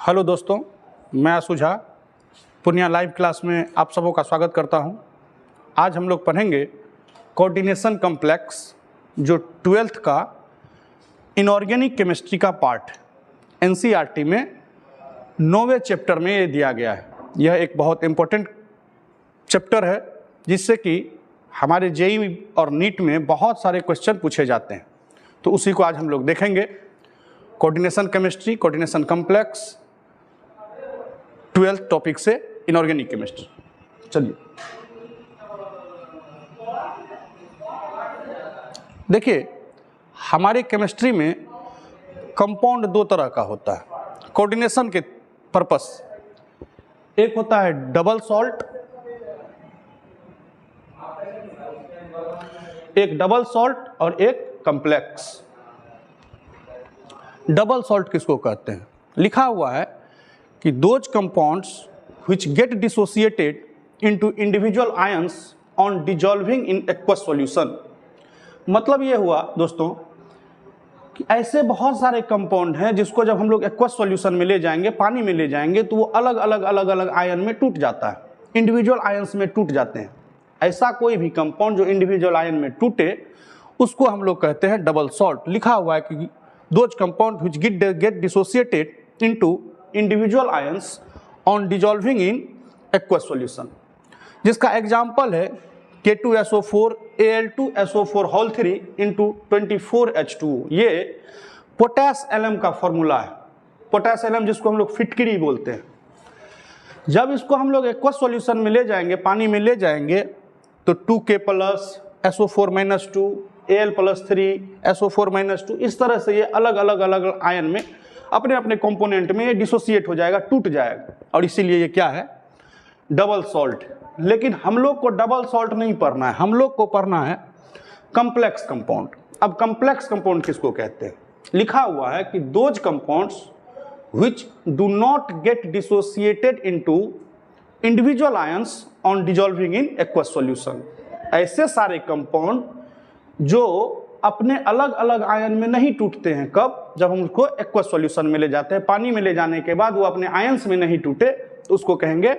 Hello दोस्तों, मैं आशु Jha Purnia live class में आप सबों का स्वागत करता हूं। आज हम लोग पढ़ेंगे कोऑर्डिनेशन कॉम्प्लेक्स, जो 12th का इनऑर्गेनिक केमिस्ट्री का पार्ट एनसीईआरटी में 9वें चैप्टर में ये दिया गया है। यह एक बहुत इम्पोर्टेंट चैप्टर है जिससे कि हमारे जेईई और नीट में बहुत सारे क्वेश्चन पूछे जाते हैं, तो उसी को आज हम लोग देखेंगे। Coordination chemistry, coordination complex, 12th topic से इनऑर्गेनिक केमिस्ट्री। चलिए देखिए, हमारे केमिस्ट्री में कंपाउंड दो तरह का होता है कोऑर्डिनेशन के पर्पस। एक होता है डबल सॉल्ट, एक डबल सॉल्ट और एक कॉम्प्लेक्स। डबल सॉल्ट किसको कहते हैं? लिखा हुआ है कि those compounds which get dissociated into individual ions on dissolving in aqueous solution. मतलब ये हुआ दोस्तों कि ऐसे बहुत सारे कंपाउंड हैं जिसको जब हम लोग एक्वस सॉल्यूशन में ले जाएंगे, पानी में ले जाएंगे, तो वो अलग अलग आयन में टूट जाता है, इंडिविजुअल आयंस में टूट जाते हैं। ऐसा कोई भी कंपाउंड जो इंडिविजुअल आयन में टूटे उसको हम लोग कहते हैं डबल सॉल्ट। लिखा हुआ है कि those compound which get dissociated into individual ions on dissolving in aqueous solution, जिसका एग्जाम्पल है K2SO4 Al2SO4 whole 3 into 24H2। ये पोटेस एलम का फॉर्मूला है। पोटेस एलम जिसको हम लोग फिटकरी बोलते हैं। जब इसको हम लोग एक्वस सॉल्यूशन में ले जाएंगे, पानी में ले जाएंगे, तो 2K plus SO4 - 2 Al + 3 SO4 - 2, इस तरह से ये अलग आयन में अपने अपने कंपोनेंट में ये डिसोसिएट हो जाएगा, टूट जाएगा, और इसीलिए ये क्या है? Double salt. लेकिन हम लोग को डबल सॉल्ट नहीं पढ़ना है, हम लोग को पढ़ना है कॉम्प्लेक्स कंपाउंड। अब कॉम्प्लेक्स कंपाउंड किसको कहते हैं? लिखा हुआ है कि those compounds which do not gate dissociated into individual ions on dissolving in aqueous solution. ऐसे सारे कंपाउंड जो अपने अलग अलग आयन में नहीं टूटते हैं। कब? जब हम उसको एक्वस सॉल्यूशन में ले जाते हैं, पानी में ले जाने के बाद वो अपने आयंस में नहीं टूटे, तो उसको कहेंगे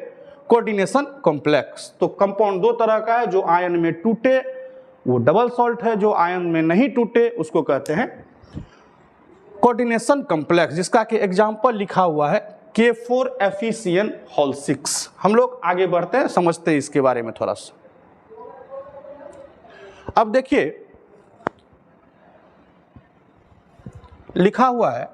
कोऑर्डिनेशन कॉम्प्लेक्स। तो कंपाउंड दो तरह का है, जो आयन में टूटे वो डबल सॉल्ट है, जो आयन में नहीं टूटे उसको कहते हैं कोऑर्डिनेशन कॉम्प्लेक्स, जिसका कि एग्जांपल लिखा हुआ है K4FeCN होल 6। हम लोग आगे बढ़ते हैं, समझते हैं इसके बारे में थोड़ा सा। अब देखिए, लिखा हुआ है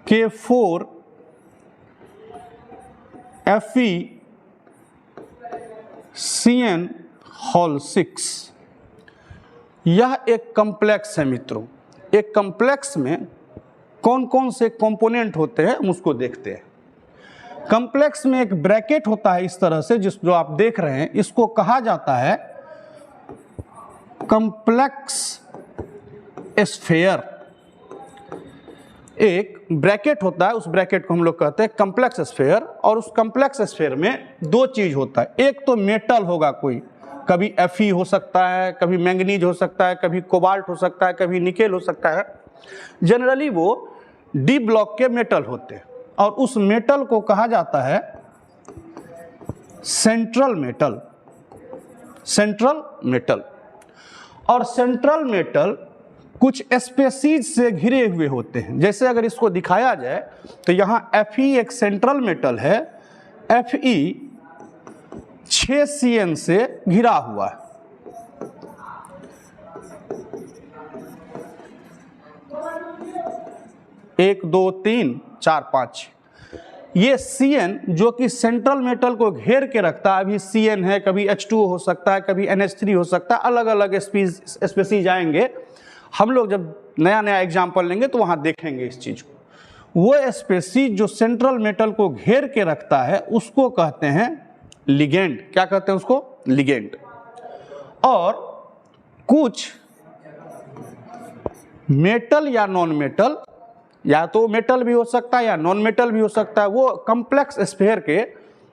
K4FeCN होल 6। यह एक कॉम्प्लेक्स है मित्रों। एक कॉम्प्लेक्स में कौन कौन से कंपोनेंट होते हैं हम उसको देखते हैं। कॉम्प्लेक्स में एक ब्रैकेट होता है इस तरह से, जो आप देख रहे हैं, इसको कहा जाता है कॉम्प्लेक्स स्फीयर। एक ब्रैकेट होता है, उस ब्रैकेट को हम लोग कहते हैं कॉम्प्लेक्स स्फीयर। और उस कॉम्प्लेक्स स्फीयर में दो चीज होता है। एक तो मेटल होगा, कोई कभी Fe हो सकता है, कभी मैंगनीज हो सकता है, कभी कोबाल्ट हो सकता है, कभी निकेल हो सकता है। जनरली वो डी ब्लॉक के मेटल होते हैं, और उस मेटल को कहा जाता है सेंट्रल मेटल। Central metal. और सेंट्रल मेटल कुछ स्पेसीज से घिरे हुए होते हैं। जैसे अगर इसको दिखाया जाए तो यहाँ Fe एक सेंट्रल मेटल है, Fe 6 से घिरा हुआ है। एक, दो, तीन, चार, 5। ये Cn जो कि सेंट्रल मेटल को घेर के रखता है, अभी Cn है, कभी H2 हो सकता है, कभी NH3 हो सकता है, अलग अलग स्पीसीज आएंगे। हम लोग जब नया नया एग्जाम्पल लेंगे तो वहाँ देखेंगे इस चीज़ को। वो स्पीसीज जो सेंट्रल मेटल को घेर के रखता है उसको कहते हैं लिगेंड। क्या कहते हैं उसको? लिगेंड। और कुछ मेटल या नॉन मेटल, या तो मेटल भी हो सकता है या नॉन मेटल भी हो सकता है, वो कॉम्प्लेक्स स्फीयर के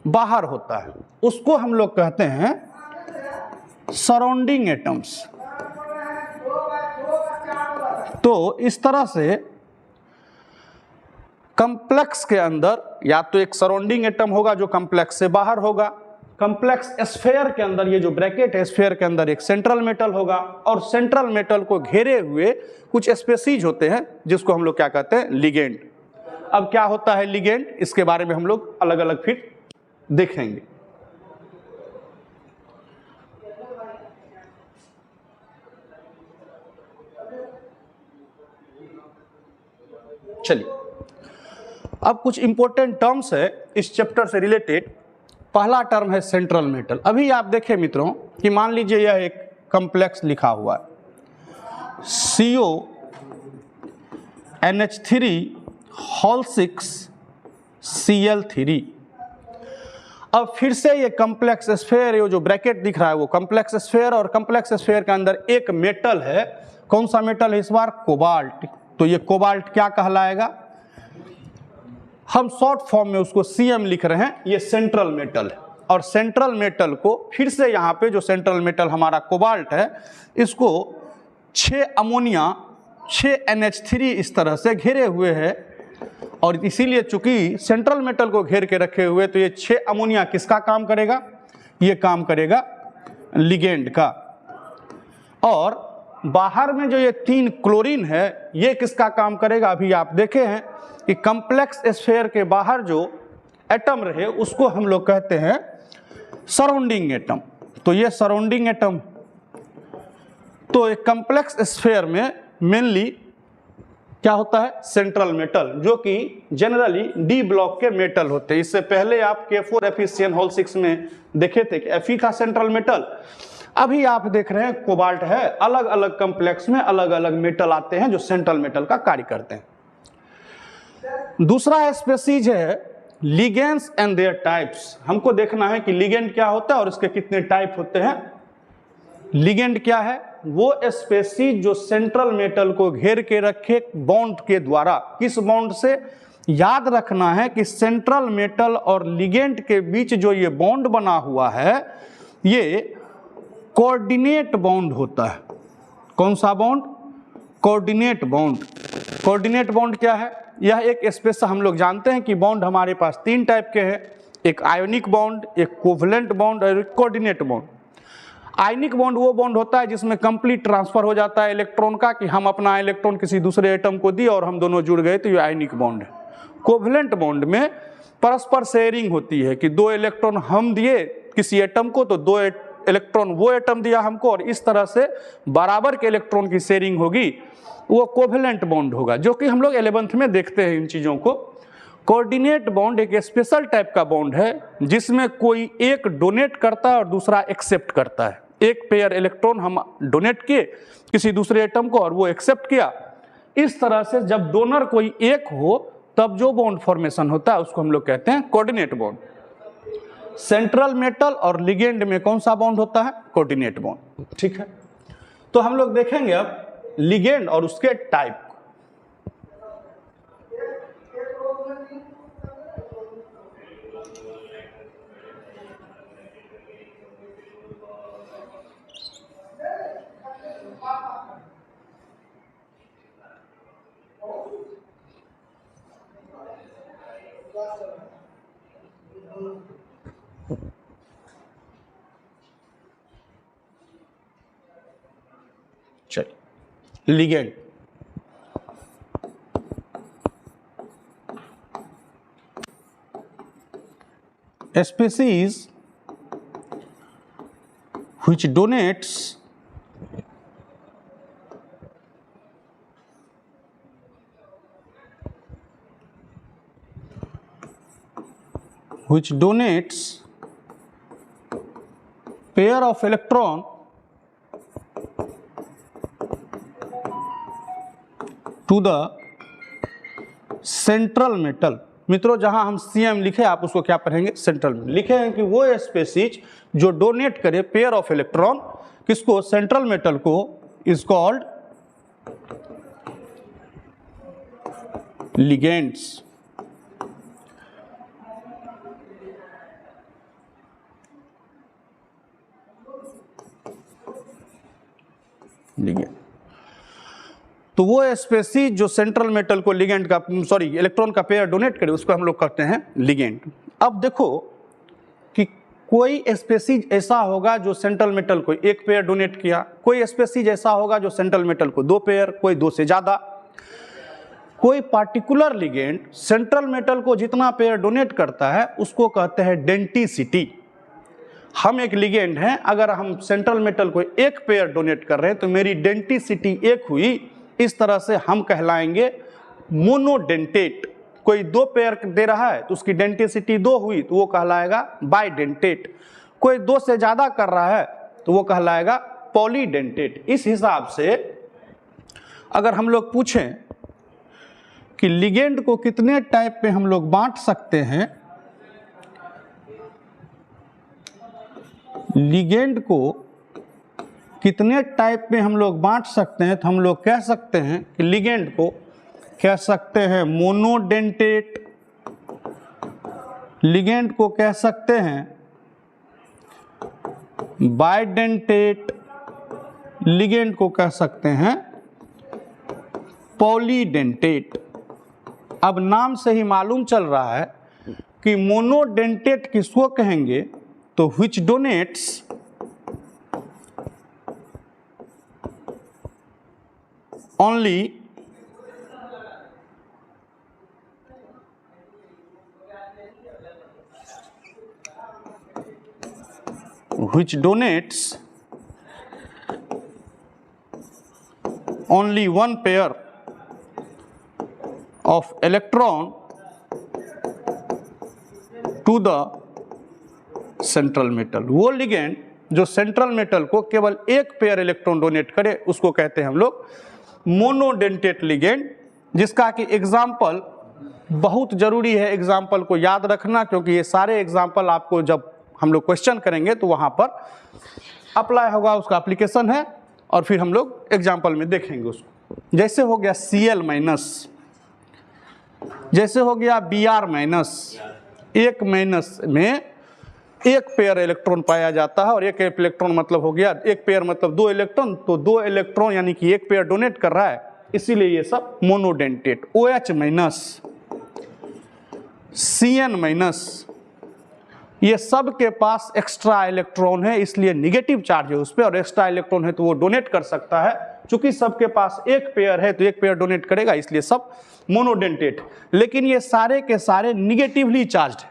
बाहर होता है, उसको हम लोग कहते हैं सराउंडिंग एटम्स। तो इस तरह से कॉम्प्लेक्स के अंदर या तो एक सराउंडिंग एटम होगा जो कॉम्प्लेक्स से बाहर होगा, कॉम्प्लेक्स स्फीयर के अंदर, ये जो ब्रैकेट है स्फीयर के अंदर एक सेंट्रल मेटल होगा, और सेंट्रल मेटल को घेरे हुए कुछ स्पेसीज होते हैं जिसको हम लोग क्या कहते हैं, लिगेंड। अब क्या होता है लिगेंड, इसके बारे में हम लोग अलग अलग फिर देखेंगे। चलिए, अब कुछ इंपॉर्टेंट टर्म्स है इस चैप्टर से रिलेटेड। पहला टर्म है सेंट्रल मेटल। अभी आप देखें मित्रों कि मान लीजिए यह एक कॉम्प्लेक्स लिखा हुआ है CONH3 6Cl3। अब फिर से ये कॉम्प्लेक्स स्फीयर, ये जो ब्रैकेट दिख रहा है वो कॉम्प्लेक्स स्फीयर, और कॉम्प्लेक्स स्फीयर के अंदर एक मेटल है। कौन सा मेटल है इस बार, कोबाल्ट। तो ये कोबाल्ट क्या कहलाएगा, हम शॉर्ट फॉर्म में उसको Cm लिख रहे हैं, ये सेंट्रल मेटल है। और सेंट्रल मेटल को फिर से यहाँ पे जो सेंट्रल मेटल हमारा कोबाल्ट है, इसको 6 अमोनिया 6 NH3 इस तरह से घेरे हुए है, और इसीलिए चूंकि सेंट्रल मेटल को घेर के रखे हुए, तो ये 6 अमोनिया किसका काम करेगा, ये काम करेगा लिगेंड का। और बाहर में जो ये 3 क्लोरीन है, ये किसका काम करेगा, अभी आप देखे हैं कि कॉम्प्लेक्स स्फीयर के बाहर जो एटम रहे उसको हम लोग कहते हैं सराउंडिंग एटम। तो ये सराउंडिंग एटम, तो एक कॉम्प्लेक्स स्फीयर में मेनली क्या होता है, सेंट्रल मेटल, जो कि जनरली डी ब्लॉक के मेटल होते हैं। इससे पहले आप K4Fe6 में देखे थे कि Fe था सेंट्रल मेटल। अभी आप देख रहे हैं कोबाल्ट है। अलग अलग कॉम्प्लेक्स में अलग अलग मेटल आते हैं जो सेंट्रल मेटल का कार्य करते हैं। दूसरा स्पेसीज है लिगेंड्स एंड देयर टाइप्स। हमको देखना है कि लिगेंड क्या होता है और इसके कितने टाइप होते हैं। लिगेंड क्या है, वो स्पेसीज जो सेंट्रल मेटल को घेर के रखे बॉन्ड के द्वारा। किस बॉन्ड से, याद रखना है कि सेंट्रल मेटल और लिगेंड के बीच जो ये बॉन्ड बना हुआ है, ये कोऑर्डिनेट बॉन्ड होता है। कौन सा bond, coordinate bond. Coordinate bond क्या है, यह एक स्पेशल, हम लोग जानते हैं कि बॉन्ड हमारे पास 3 टाइप के हैं, एक आयोनिक बॉन्ड, एक कोवलेंट बॉन्ड और एक कोऑर्डिनेट बॉन्ड। आयनिक बॉन्ड वो बॉन्ड होता है जिसमें कंप्लीट ट्रांसफर हो जाता है इलेक्ट्रॉन का, कि हम अपना इलेक्ट्रॉन किसी दूसरे एटम को दिए और हम दोनों जुड़ गए, तो ये आयनिक बॉन्ड है। कोवलेंट बॉन्ड में परस्पर शेयरिंग होती है कि 2 इलेक्ट्रॉन हम दिए किसी एटम को, तो 2 इलेक्ट्रॉन वो एटम दिया हमको, और इस तरह से बराबर के इलेक्ट्रॉन की शेयरिंग होगी, वो कोवलेंट बॉन्ड होगा, जो कि हम लोग 11th में देखते हैं इन चीज़ों को। कोऑर्डिनेट बॉन्ड एक स्पेशल टाइप का बॉन्ड है जिसमें कोई एक डोनेट करता है और दूसरा एक्सेप्ट करता है। एक पेयर इलेक्ट्रॉन हम डोनेट किए किसी दूसरे एटम को और वो एक्सेप्ट किया। इस तरह से जब डोनर कोई एक हो तब जो बॉन्ड फॉर्मेशन होता है उसको हम लोग कहते हैं कोऑर्डिनेट बॉन्ड। सेंट्रल मेटल और लिगेंड में कौन सा बॉन्ड होता है, कोऑर्डिनेट बॉन्ड। ठीक है, तो हम लोग देखेंगे अब लिगेंड और उसके टाइप। चलिए, ligand. species which donates pair of electron to the central metal। मित्रों, जहां हम Cm लिखे आप उसको क्या पढ़ेंगे, सेंट्रल मेटल। लिखे हैं कि वो स्पेसीज जो डोनेट करे पेयर ऑफ इलेक्ट्रॉन किसको, सेंट्रल मेटल को, इज कॉल्ड लिगेंड्स। लिगेंड। तो वो स्पेसीज जो सेंट्रल मेटल को लिगेंड का इलेक्ट्रॉन का पेयर डोनेट करे उसको हम लोग कहते हैं लिगेंड। अब देखो कि कोई स्पेसीज ऐसा होगा जो सेंट्रल मेटल को एक पेयर डोनेट किया, कोई स्पेसीज ऐसा होगा जो सेंट्रल मेटल को 2 पेयर, कोई 2 से ज़्यादा। कोई पार्टिकुलर लिगेंड सेंट्रल मेटल को जितना पेयर डोनेट करता है उसको कहते हैं डेंटिसिटी। हम एक लिगेंड हैं, अगर हम सेंट्रल मेटल को एक पेयर डोनेट कर रहे हैं तो मेरी डेंटिसिटी 1 हुई, इस तरह से हम कहलाएंगे मोनोडेंटेट। कोई 2 पेयर दे रहा है तो उसकी डेंटिसिटी 2 हुई तो वो कहलाएगा बाइडेंटेट। कोई 2 से ज़्यादा कर रहा है तो वो कहलाएगा पॉलीडेंटेट। इस हिसाब से अगर हम लोग पूछें कि लिगेंड को कितने टाइप पे हम लोग बांट सकते हैं, लिगेंड को कितने टाइप में हम लोग बांट सकते हैं, तो हम लोग कह सकते हैं कि लिगेंड को कह सकते हैं मोनोडेंटेट, लिगेंड को कह सकते हैं बाइडेंटेट, लिगेंड को कह सकते हैं पॉलीडेंटेट। अब नाम से ही मालूम चल रहा है कि मोनोडेंटेट किसको कहेंगे, तो which donates only one pair of electron to the central metal. वो लिगेंड जो सेंट्रल मेटल को केवल एक पेयर इलेक्ट्रॉन डोनेट करे उसको कहते हैं हम लोग मोनोडेंटेट लिगेंड, जिसका कि एग्जाम्पल बहुत जरूरी है एग्जाम्पल को याद रखना, क्योंकि ये सारे एग्जाम्पल आपको जब हम लोग क्वेश्चन करेंगे तो वहाँ पर अप्लाई होगा, उसका एप्लीकेशन है और फिर हम लोग एग्जाम्पल में देखेंगे उसको। जैसे हो गया Cl माइनस, जैसे हो गया Br माइनस, एक माइनस में एक पेयर इलेक्ट्रॉन पाया जाता है और एक इलेक्ट्रॉन मतलब हो गया एक पेयर मतलब 2 इलेक्ट्रॉन, तो 2 इलेक्ट्रॉन यानी कि एक पेयर डोनेट कर रहा है, इसीलिए ये सब monodentate. OH minus, Cn minus, ये सब के पास एक्स्ट्रा इलेक्ट्रॉन है इसलिए निगेटिव चार्ज है उस पर, और एक्स्ट्रा इलेक्ट्रॉन है तो वो डोनेट कर सकता है। चूंकि सबके पास एक पेयर है तो एक पेयर डोनेट करेगा, इसलिए सब मोनोडेंटेट। लेकिन ये सारे के सारे निगेटिवली चार्ज्ड है,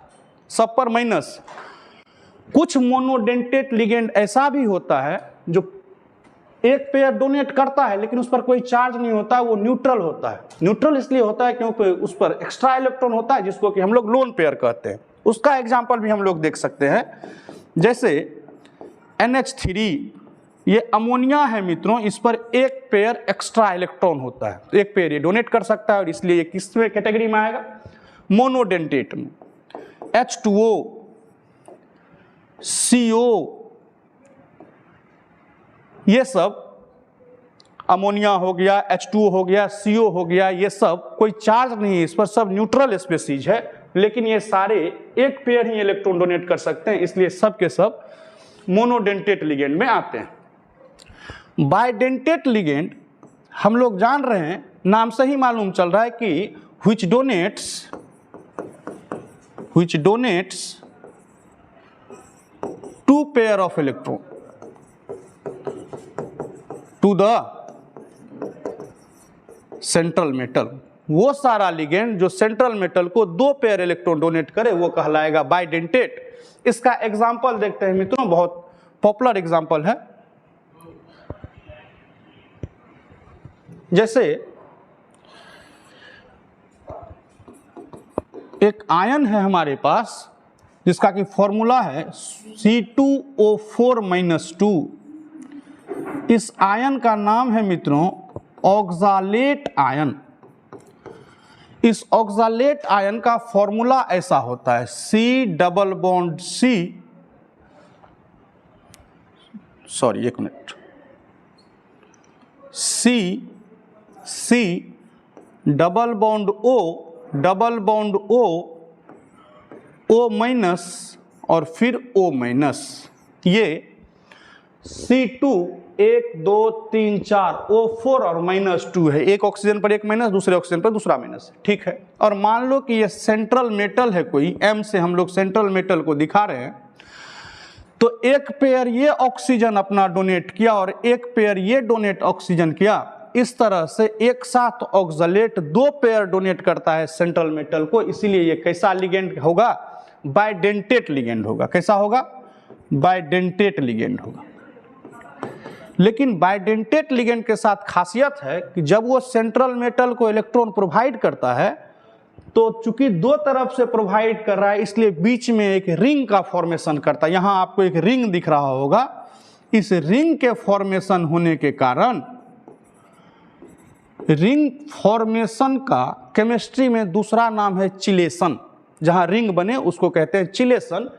सब पर माइनस। कुछ मोनोडेंटेट लिगेंड ऐसा भी होता है जो एक पेयर डोनेट करता है लेकिन उस पर कोई चार्ज नहीं होता है, वो न्यूट्रल होता है। न्यूट्रल इसलिए होता है क्योंकि उस पर एक्स्ट्रा इलेक्ट्रॉन होता है जिसको कि हम लोग लोन पेयर कहते हैं। उसका एग्जांपल भी हम लोग देख सकते हैं, जैसे NH3, ये अमोनिया है मित्रों, इस पर एक पेयर एक्स्ट्रा इलेक्ट्रॉन होता है, एक पेयर ये डोनेट कर सकता है और इसलिए ये किस कैटेगरी में आएगा, मोनोडेंटेट में। H2O, CO, ये सब अमोनिया हो गया, H2O हो गया, CO हो गया, ये सब कोई चार्ज नहीं है इस पर, सब न्यूट्रल स्पेसीज है, लेकिन ये सारे एक पेयर ही इलेक्ट्रॉन डोनेट कर सकते हैं, इसलिए सब के सब मोनोडेंटेट लिगेंड में आते हैं। बाइडेंटेट लिगेंड हम लोग जान रहे हैं, नाम से ही मालूम चल रहा है कि which donates 2 pair of electron to the central metal। वो सारा लिगेंड जो सेंट्रल मेटल को 2 पेयर इलेक्ट्रॉन डोनेट करे वो कहलाएगा बाइडेंटेट। इसका एग्जांपल देखते हैं मित्रों, बहुत पॉपुलर एग्जांपल है। जैसे एक आयन है हमारे पास जिसका कि फॉर्मूला है C2O4-2। इस आयन का नाम है मित्रों ऑक्सालेट आयन। इस ऑक्सालेट आयन का फॉर्मूला ऐसा होता है O माइनस और फिर O माइनस। ये C2 1 2 3 4 O4 और -2 है, एक ऑक्सीजन पर एक माइनस, दूसरे ऑक्सीजन पर दूसरा माइनस, ठीक है। और मान लो कि ये सेंट्रल मेटल है कोई, M से हम लोग सेंट्रल मेटल को दिखा रहे हैं, तो एक पेयर ये ऑक्सीजन अपना डोनेट किया और एक पेयर ये डोनेट ऑक्सीजन किया। इस तरह से एक साथ ऑक्सलेट 2 पेयर डोनेट करता है सेंट्रल मेटल को, इसीलिए ये कैसा लिगेंड होगा? बाइडेंटेट लिगेंड होगा। कैसा होगा? बाइडेंटेट लिगेंड होगा। लेकिन बाइडेंटेट लिगेंड के साथ खासियत है कि जब वो सेंट्रल मेटल को इलेक्ट्रॉन प्रोवाइड करता है तो चूंकि दो तरफ से प्रोवाइड कर रहा है, इसलिए बीच में एक रिंग का फॉर्मेशन करता है। यहां आपको एक रिंग दिख रहा होगा, इस रिंग के फॉर्मेशन होने के कारण, रिंग फॉर्मेशन का केमिस्ट्री में दूसरा नाम है चिलेशन। जहां रिंग बने उसको कहते हैं चिलेशन।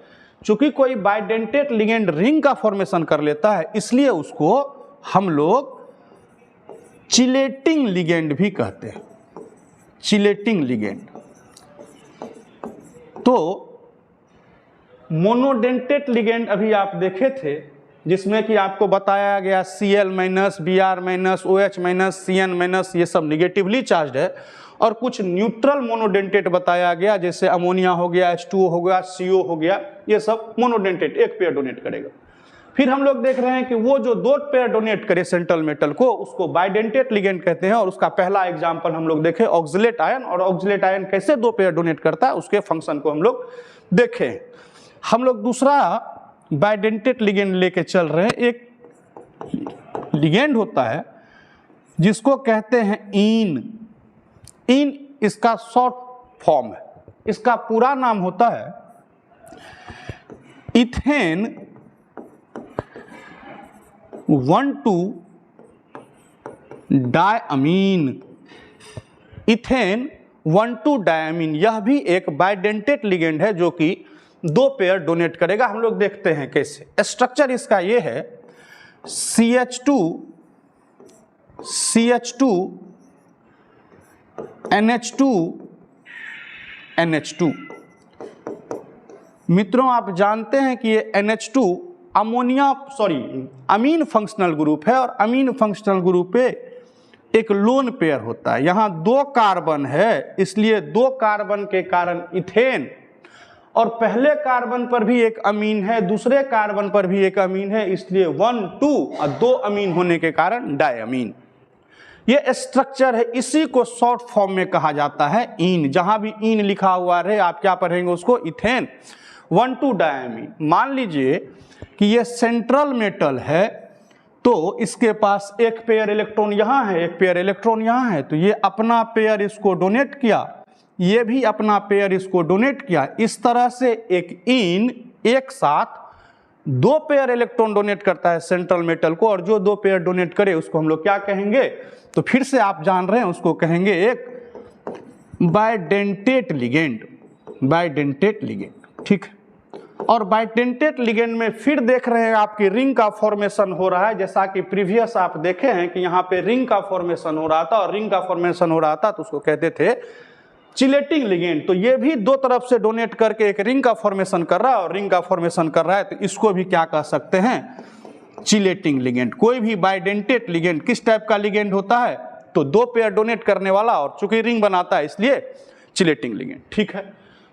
चूंकि कोई बाइडेंटेट लिगेंड रिंग का फॉर्मेशन कर लेता है, इसलिए उसको हम लोग चिलेटिंग लिगेंड भी कहते हैं, चिलेटिंग लिगेंड। तो मोनोडेंटेट लिगेंड अभी आप देखे थे, जिसमें कि आपको बताया गया Cl-, Br-, OH-, Cn-, ये सब निगेटिवली चार्ज है, और कुछ न्यूट्रल मोनोडेंटेट बताया गया, जैसे अमोनिया हो गया, H2O हो गया, CO हो गया, ये सब मोनोडेंटेट एक पेयर डोनेट करेगा। फिर हम लोग देख रहे हैं कि वो जो 2 पेयर डोनेट करे सेंट्रल मेटल को, उसको बाइडेंटेट लिगेंड कहते हैं। और उसका पहला एग्जांपल हम लोग देखे ऑक्सलेट आयन, और ऑक्सलेट आयन कैसे 2 पेयर डोनेट करता है उसके फंक्शन को हम लोग देखे। हम लोग दूसरा बाइडेंटेट लिगेंड लेके चल रहे हैं। एक लिगेंड होता है जिसको कहते हैं ईन। ईन इसका शॉर्ट फॉर्म है, इसका पूरा नाम होता है इथेन 1,2 डायमीन। इथेन 1,2 डायमीन, यह भी एक बाइडेंटेट लिगेंड है जो कि 2 पेयर डोनेट करेगा। हम लोग देखते हैं कैसे। स्ट्रक्चर इसका ये है, CH2 NH2 NH2। मित्रों, आप जानते हैं कि ये NH2 अमीन फंक्शनल ग्रुप है, और अमीन फंक्शनल ग्रुप पे एक लोन पेयर होता है। यहां 2 कार्बन है, इसलिए 2 कार्बन के कारण इथेन, और पहले कार्बन पर भी एक अमीन है, दूसरे कार्बन पर भी एक अमीन है, इसलिए 1 2 और 2 अमीन होने के कारण डायमीन। ये स्ट्रक्चर है, इसी को शॉर्ट फॉर्म में कहा जाता है ईन। जहां भी ईन लिखा हुआ रहे आप क्या पढ़ेंगे उसको? Ethane 1,2 diamine. मान लीजिए कि ये सेंट्रल मेटल है, तो इसके पास एक पेयर इलेक्ट्रॉन यहां है, एक पेयर इलेक्ट्रॉन यहां है, तो ये अपना पेयर इसको डोनेट किया, ये भी अपना पेयर इसको डोनेट किया। इस तरह से एक ईन एक साथ 2 पेयर इलेक्ट्रॉन डोनेट करता है सेंट्रल मेटल को, और जो 2 पेयर डोनेट करे उसको हम लोग क्या कहेंगे? तो फिर से आप जान रहे हैं, उसको कहेंगे एक बाइडेंटेट लिगेंड। बाइडेंटेट लिगेंड, ठीक है। और बाइडेंटेट लिगेंड में फिर देख रहे हैं आपकी रिंग का फॉर्मेशन हो रहा है, जैसा कि प्रीवियस आप देखे हैं कि यहाँ पे रिंग का फॉर्मेशन हो रहा था, और रिंग का फॉर्मेशन हो रहा था तो उसको कहते थे चिलेटिंग लिगेंड। तो ये भी 2 तरफ से डोनेट करके एक रिंग का फॉर्मेशन कर रहा है, और रिंग का फॉर्मेशन कर रहा है, तो इसको भी क्या कह सकते हैं? Chelating ligand. कोई भी बाइडेंटेट लिगेंड किस टाइप का लिगेंड होता है? तो 2 पेयर डोनेट करने वाला, और चूंकि रिंग बनाता है इसलिए चिलेटिंग लिगेंड, ठीक है।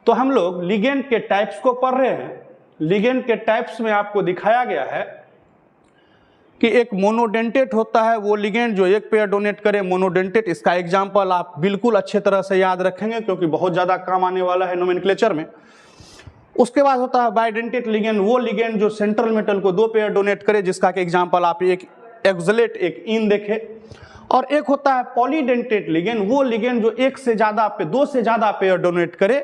तो हम लोग लिगेंड के टाइप्स को पढ़ रहे हैं। लिगेंड के टाइप्स में आपको दिखाया गया है कि एक मोनोडेंटेट होता है, वो लिगेंड जो एक पेयर डोनेट करे, मोनोडेंटेट। इसका एग्जांपल आप बिल्कुल अच्छे तरह से याद रखेंगे, क्योंकि बहुत ज्यादा काम आने वाला है नोमेनक्लेचर में। उसके बाद होता है बाइडेंटेट लिगेंड, वो लिगेंड जो सेंट्रल मेटल को 2 पेयर डोनेट करे, जिसका के एग्जांपल आप एक एक्सलेट, एक इन देखे। और एक होता है पॉलीडेंटेट लिगेंड, वो लिगेंड जो 2 से ज्यादा पेयर डोनेट करे।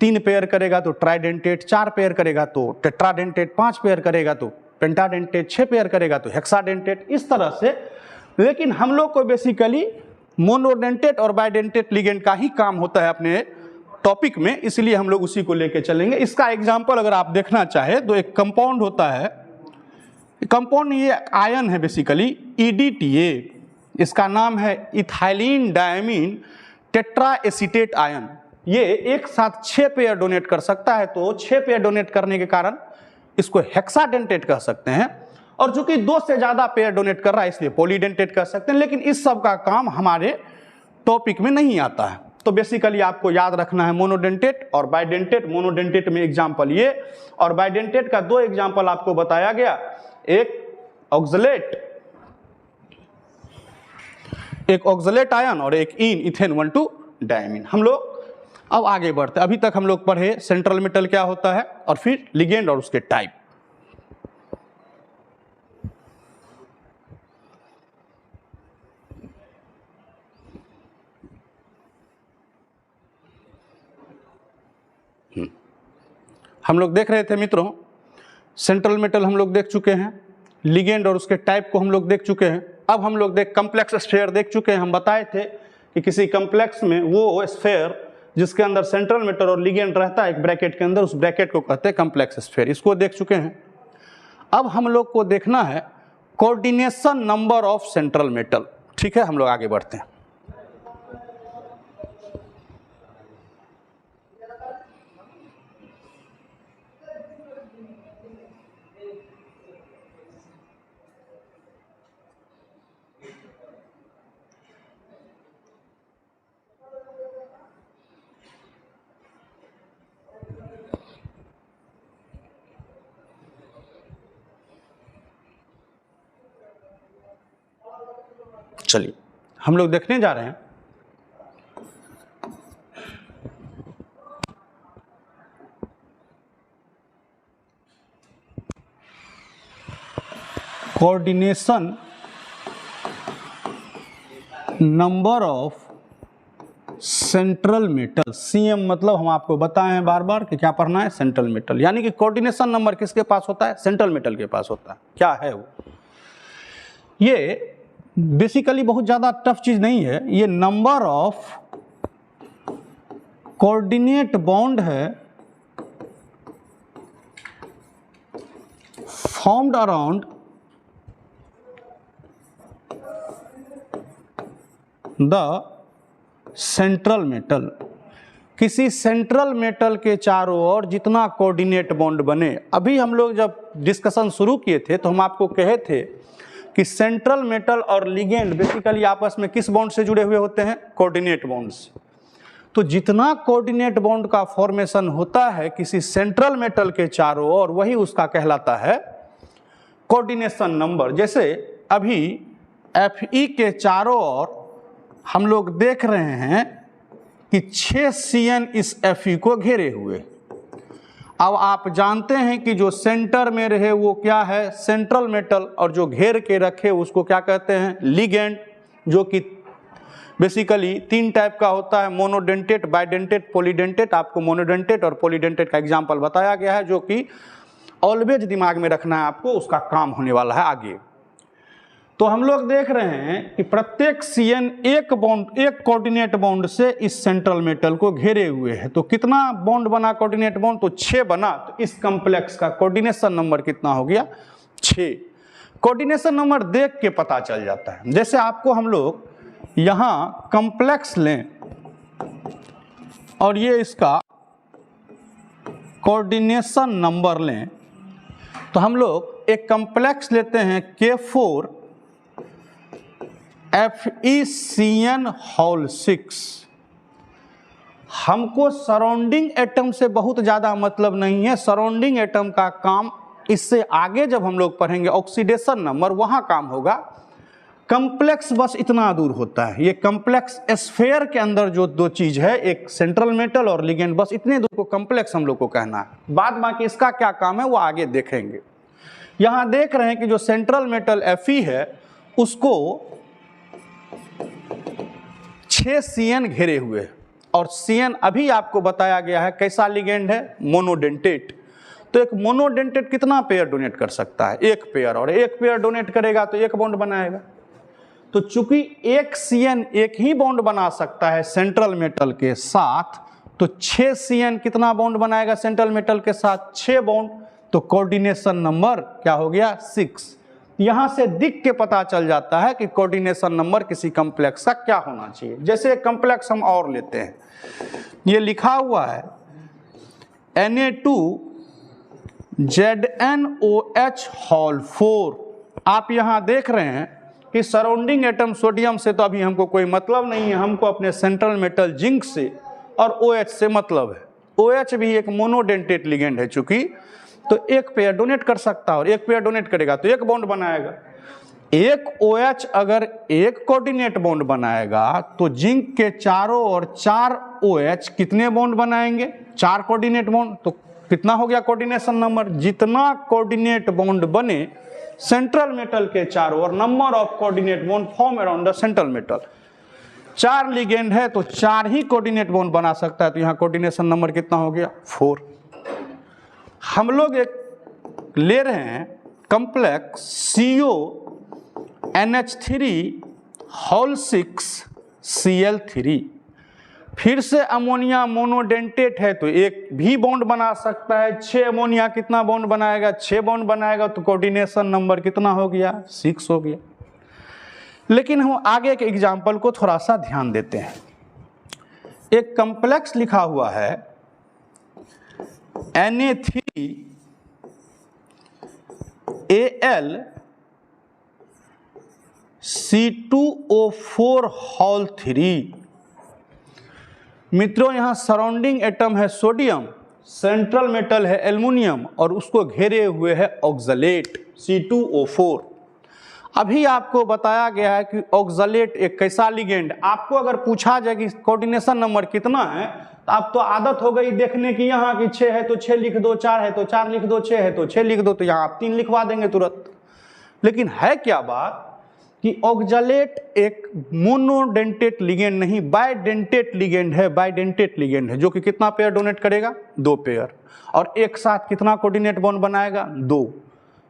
3 पेयर करेगा तो ट्राइडेंटेट, 4 पेयर करेगा तो टेट्राडेंटेट, 5 पेयर करेगा तो पेंटाडेंटेट, 6 पेयर करेगा तो हेक्साडेंटेट, इस तरह से। लेकिन हम लोग को बेसिकली मोनोडेंटेट और बाइडेंटेट लिगेंड का ही काम होता है अपने टॉपिक में, इसलिए हम लोग उसी को लेके चलेंगे। इसका एग्जांपल अगर आप देखना चाहे तो एक कंपाउंड होता है, कंपाउंड ये आयन है बेसिकली EDTA, इसका नाम है इथाइलिन डायमीन टेट्राएसीटेट आयन। ये एक साथ 6 पेयर डोनेट कर सकता है, तो 6 पेयर डोनेट करने के कारण इसको हेक्साडेंटेट कह सकते हैं। और चूंकि 2 से ज़्यादा पेयर डोनेट कर रहा है इसलिए पॉलीडेंटेट कर सकते हैं, लेकिन इस सब का काम हमारे टॉपिक में नहीं आता है। तो बेसिकली आपको याद रखना है मोनोडेंटेट और बाइडेंटेट। मोनोडेंटेट में एग्जाम्पल ये, और बाइडेंटेट का 2 एग्जाम्पल आपको बताया गया, एक ऑक्सलेट आयन और एक इथेन 1,2 डायमीन। हम लोग अब आगे बढ़ते, अभी तक हम लोग पढ़े सेंट्रल मेटल क्या होता है और फिर लिगेंड और उसके टाइप। हम लोग देख रहे थे मित्रों, सेंट्रल मेटल हम लोग देख चुके हैं, लिगेंड और उसके टाइप को हम लोग देख चुके हैं। अब हम लोग कॉम्प्लेक्स स्फीयर देख चुके हैं। हम बताए थे कि किसी कॉम्प्लेक्स में वो स्फीयर जिसके अंदर सेंट्रल मेटल और लिगेंड रहता है एक ब्रैकेट के अंदर, उस ब्रैकेट को कहते हैं कॉम्प्लेक्स स्फीयर। इसको देख चुके हैं। अब हम लोग को देखना है coordination number of central metal. ठीक है, हम लोग आगे बढ़ते हैं। चलिए हम लोग देखने जा रहे हैं coordination number of central metal. CM मतलब हम आपको बताए हैं बार बार कि क्या पढ़ना है, सेंट्रल मेटल। यानी कि कोऑर्डिनेशन नंबर किसके पास होता है, सेंट्रल मेटल के पास होता है। क्या है वो? ये बेसिकली बहुत ज़्यादा टफ चीज़ नहीं है। ये नंबर ऑफ कोऑर्डिनेट बॉन्ड है formed around the central metal. किसी सेंट्रल मेटल के चारों ओर जितना कोऑर्डिनेट बॉन्ड बने। अभी हम लोग जब डिस्कशन शुरू किए थे तो हम आपको कहे थे कि सेंट्रल मेटल और लिगेंड बेसिकली आपस में किस बॉन्ड से जुड़े हुए होते हैं, कोऑर्डिनेट बॉन्ड से। तो जितना कोऑर्डिनेट बॉन्ड का फॉर्मेशन होता है किसी सेंट्रल मेटल के चारों ओर, वही उसका कहलाता है कोऑर्डिनेशन नंबर। जैसे अभी Fe के चारों ओर हम लोग देख रहे हैं कि 6 Cn इस Fe को घेरे हुए। अब आप जानते हैं कि जो सेंटर में रहे वो क्या है, सेंट्रल मेटल, और जो घेर के रखे उसको क्या कहते हैं, लिगेंड, जो कि बेसिकली 3 टाइप का होता है, मोनोडेंटेट, बाइडेंटेट, पॉलीडेंटेट। आपको मोनोडेंटेट और पॉलीडेंटेट का एग्जाम्पल बताया गया है, जो कि ऑलवेज दिमाग में रखना है आपको, उसका काम होने वाला है आगे। तो हम लोग देख रहे हैं कि प्रत्येक Cn एक कोऑर्डिनेट बॉन्ड से इस सेंट्रल मेटल को घेरे हुए है। तो कितना बॉन्ड बना कोऑर्डिनेट बॉन्ड, तो 6 बना। तो इस कॉम्प्लेक्स का कोऑर्डिनेशन नंबर कितना हो गया, 6। कोऑर्डिनेशन नंबर देख के पता चल जाता है। जैसे आपको हम लोग यहाँ कॉम्प्लेक्स लें और ये इसका कोऑर्डिनेशन नंबर लें, तो हम लोग एक कॉम्प्लेक्स लेते हैं K4 FeCN6। हमको सराउंडिंग एटम से बहुत ज़्यादा मतलब नहीं है। सराउंडिंग एटम का काम इससे आगे जब हम लोग पढ़ेंगे ऑक्सीडेशन नंबर, वहाँ काम होगा। कॉम्प्लेक्स बस इतना दूर होता है। ये कॉम्प्लेक्स स्फीयर के अंदर जो 2 चीज़ है, एक सेंट्रल मेटल और लिगेंड, बस इतने दूर को कॉम्प्लेक्स हम लोग को कहना है। बाद बाकी इसका क्या काम है वो आगे देखेंगे। यहाँ देख रहे हैं कि जो सेंट्रल मेटल Fe है उसको 6 Cn घेरे हुए हैं, और Cn अभी आपको बताया गया है कैसा लिगेंड है, मोनोडेंटेट। तो एक मोनोडेंटेट कितना पेयर डोनेट कर सकता है, 1 पेयर, और 1 पेयर डोनेट करेगा तो 1 बॉन्ड बनाएगा। तो चूंकि एक Cn एक ही बॉन्ड बना सकता है सेंट्रल मेटल के साथ, तो 6 Cn कितना बॉन्ड बनाएगा सेंट्रल मेटल के साथ, 6 बॉन्ड। तो कोऑर्डिनेशन नंबर क्या हो गया, 6। यहां से दिख के पता चल जाता है कि कोऑर्डिनेशन नंबर किसी कॉम्प्लेक्स का क्या होना चाहिए। जैसे कॉम्प्लेक्स हम और लेते हैं, ये लिखा हुआ है Na2ZnOH होल 4। आप यहाँ देख रहे हैं कि सराउंडिंग एटम सोडियम से तो अभी हमको कोई मतलब नहीं है, हमको अपने सेंट्रल मेटल जिंक से और OH से मतलब है। OH भी एक मोनोडेंटेट लिगेंड है चूंकि, तो एक पेयर डोनेट कर सकता है और एक पेयर डोनेट करेगा तो एक बॉन्ड बनाएगा। एक OH अगर एक कोऑर्डिनेट बॉन्ड बनाएगा तो जिंक के चारों ओर 4 OH कितने बॉन्ड बनाएंगे? 4 कोऑर्डिनेट बॉन्ड। तो कितना हो गया कोऑर्डिनेशन नंबर? जितना कोऑर्डिनेट बॉन्ड बने सेंट्रल मेटल के चारों ओर, number of coordinate bond form around the central metal. 4 ligand है तो 4 ही कोऑर्डिनेट बॉन्ड बना सकता है, तो यहाँ कोऑर्डिनेशन नंबर कितना हो गया? 4। हम लोग एक ले रहे हैं कॉम्प्लेक्स CONH3(6Cl3). फिर से अमोनिया मोनोडेंटेट है तो एक भी बॉन्ड बना सकता है। 6 अमोनिया कितना बॉन्ड बनाएगा? 6 बॉन्ड बनाएगा, तो कोऑर्डिनेशन नंबर कितना हो गया? 6 हो गया। लेकिन हम आगे के एग्जाम्पल को थोड़ा सा ध्यान देते हैं। एक कॉम्प्लेक्स लिखा हुआ है Na3AlC2O4(3). मित्रों यहाँ सराउंडिंग एटम है सोडियम, सेंट्रल मेटल है एल्युमिनियम और उसको घेरे हुए है ऑक्सलेट C2O4। अभी आपको बताया गया है कि ऑक्सलेट एक कैसा लिगेंड। आपको अगर पूछा जाए कि कोऑर्डिनेशन नंबर कितना है तो आप तो आदत हो गई देखने की, यहाँ की 6 है तो 6 लिख दो, 4 है तो 4 लिख दो, 6 है तो 6 लिख दो, तो यहाँ आप 3 लिखवा देंगे तुरंत। लेकिन है क्या बात कि ऑक्सलेट एक मोनोडेंटेट लिगेंड नहीं, बाइडेंटेट लिगेंड है। बाइडेंटेट लिगेंड है जो कि कितना पेयर डोनेट करेगा? 2 पेयर। और एक साथ कितना कोऑर्डिनेट बॉन्ड बनाएगा? 2।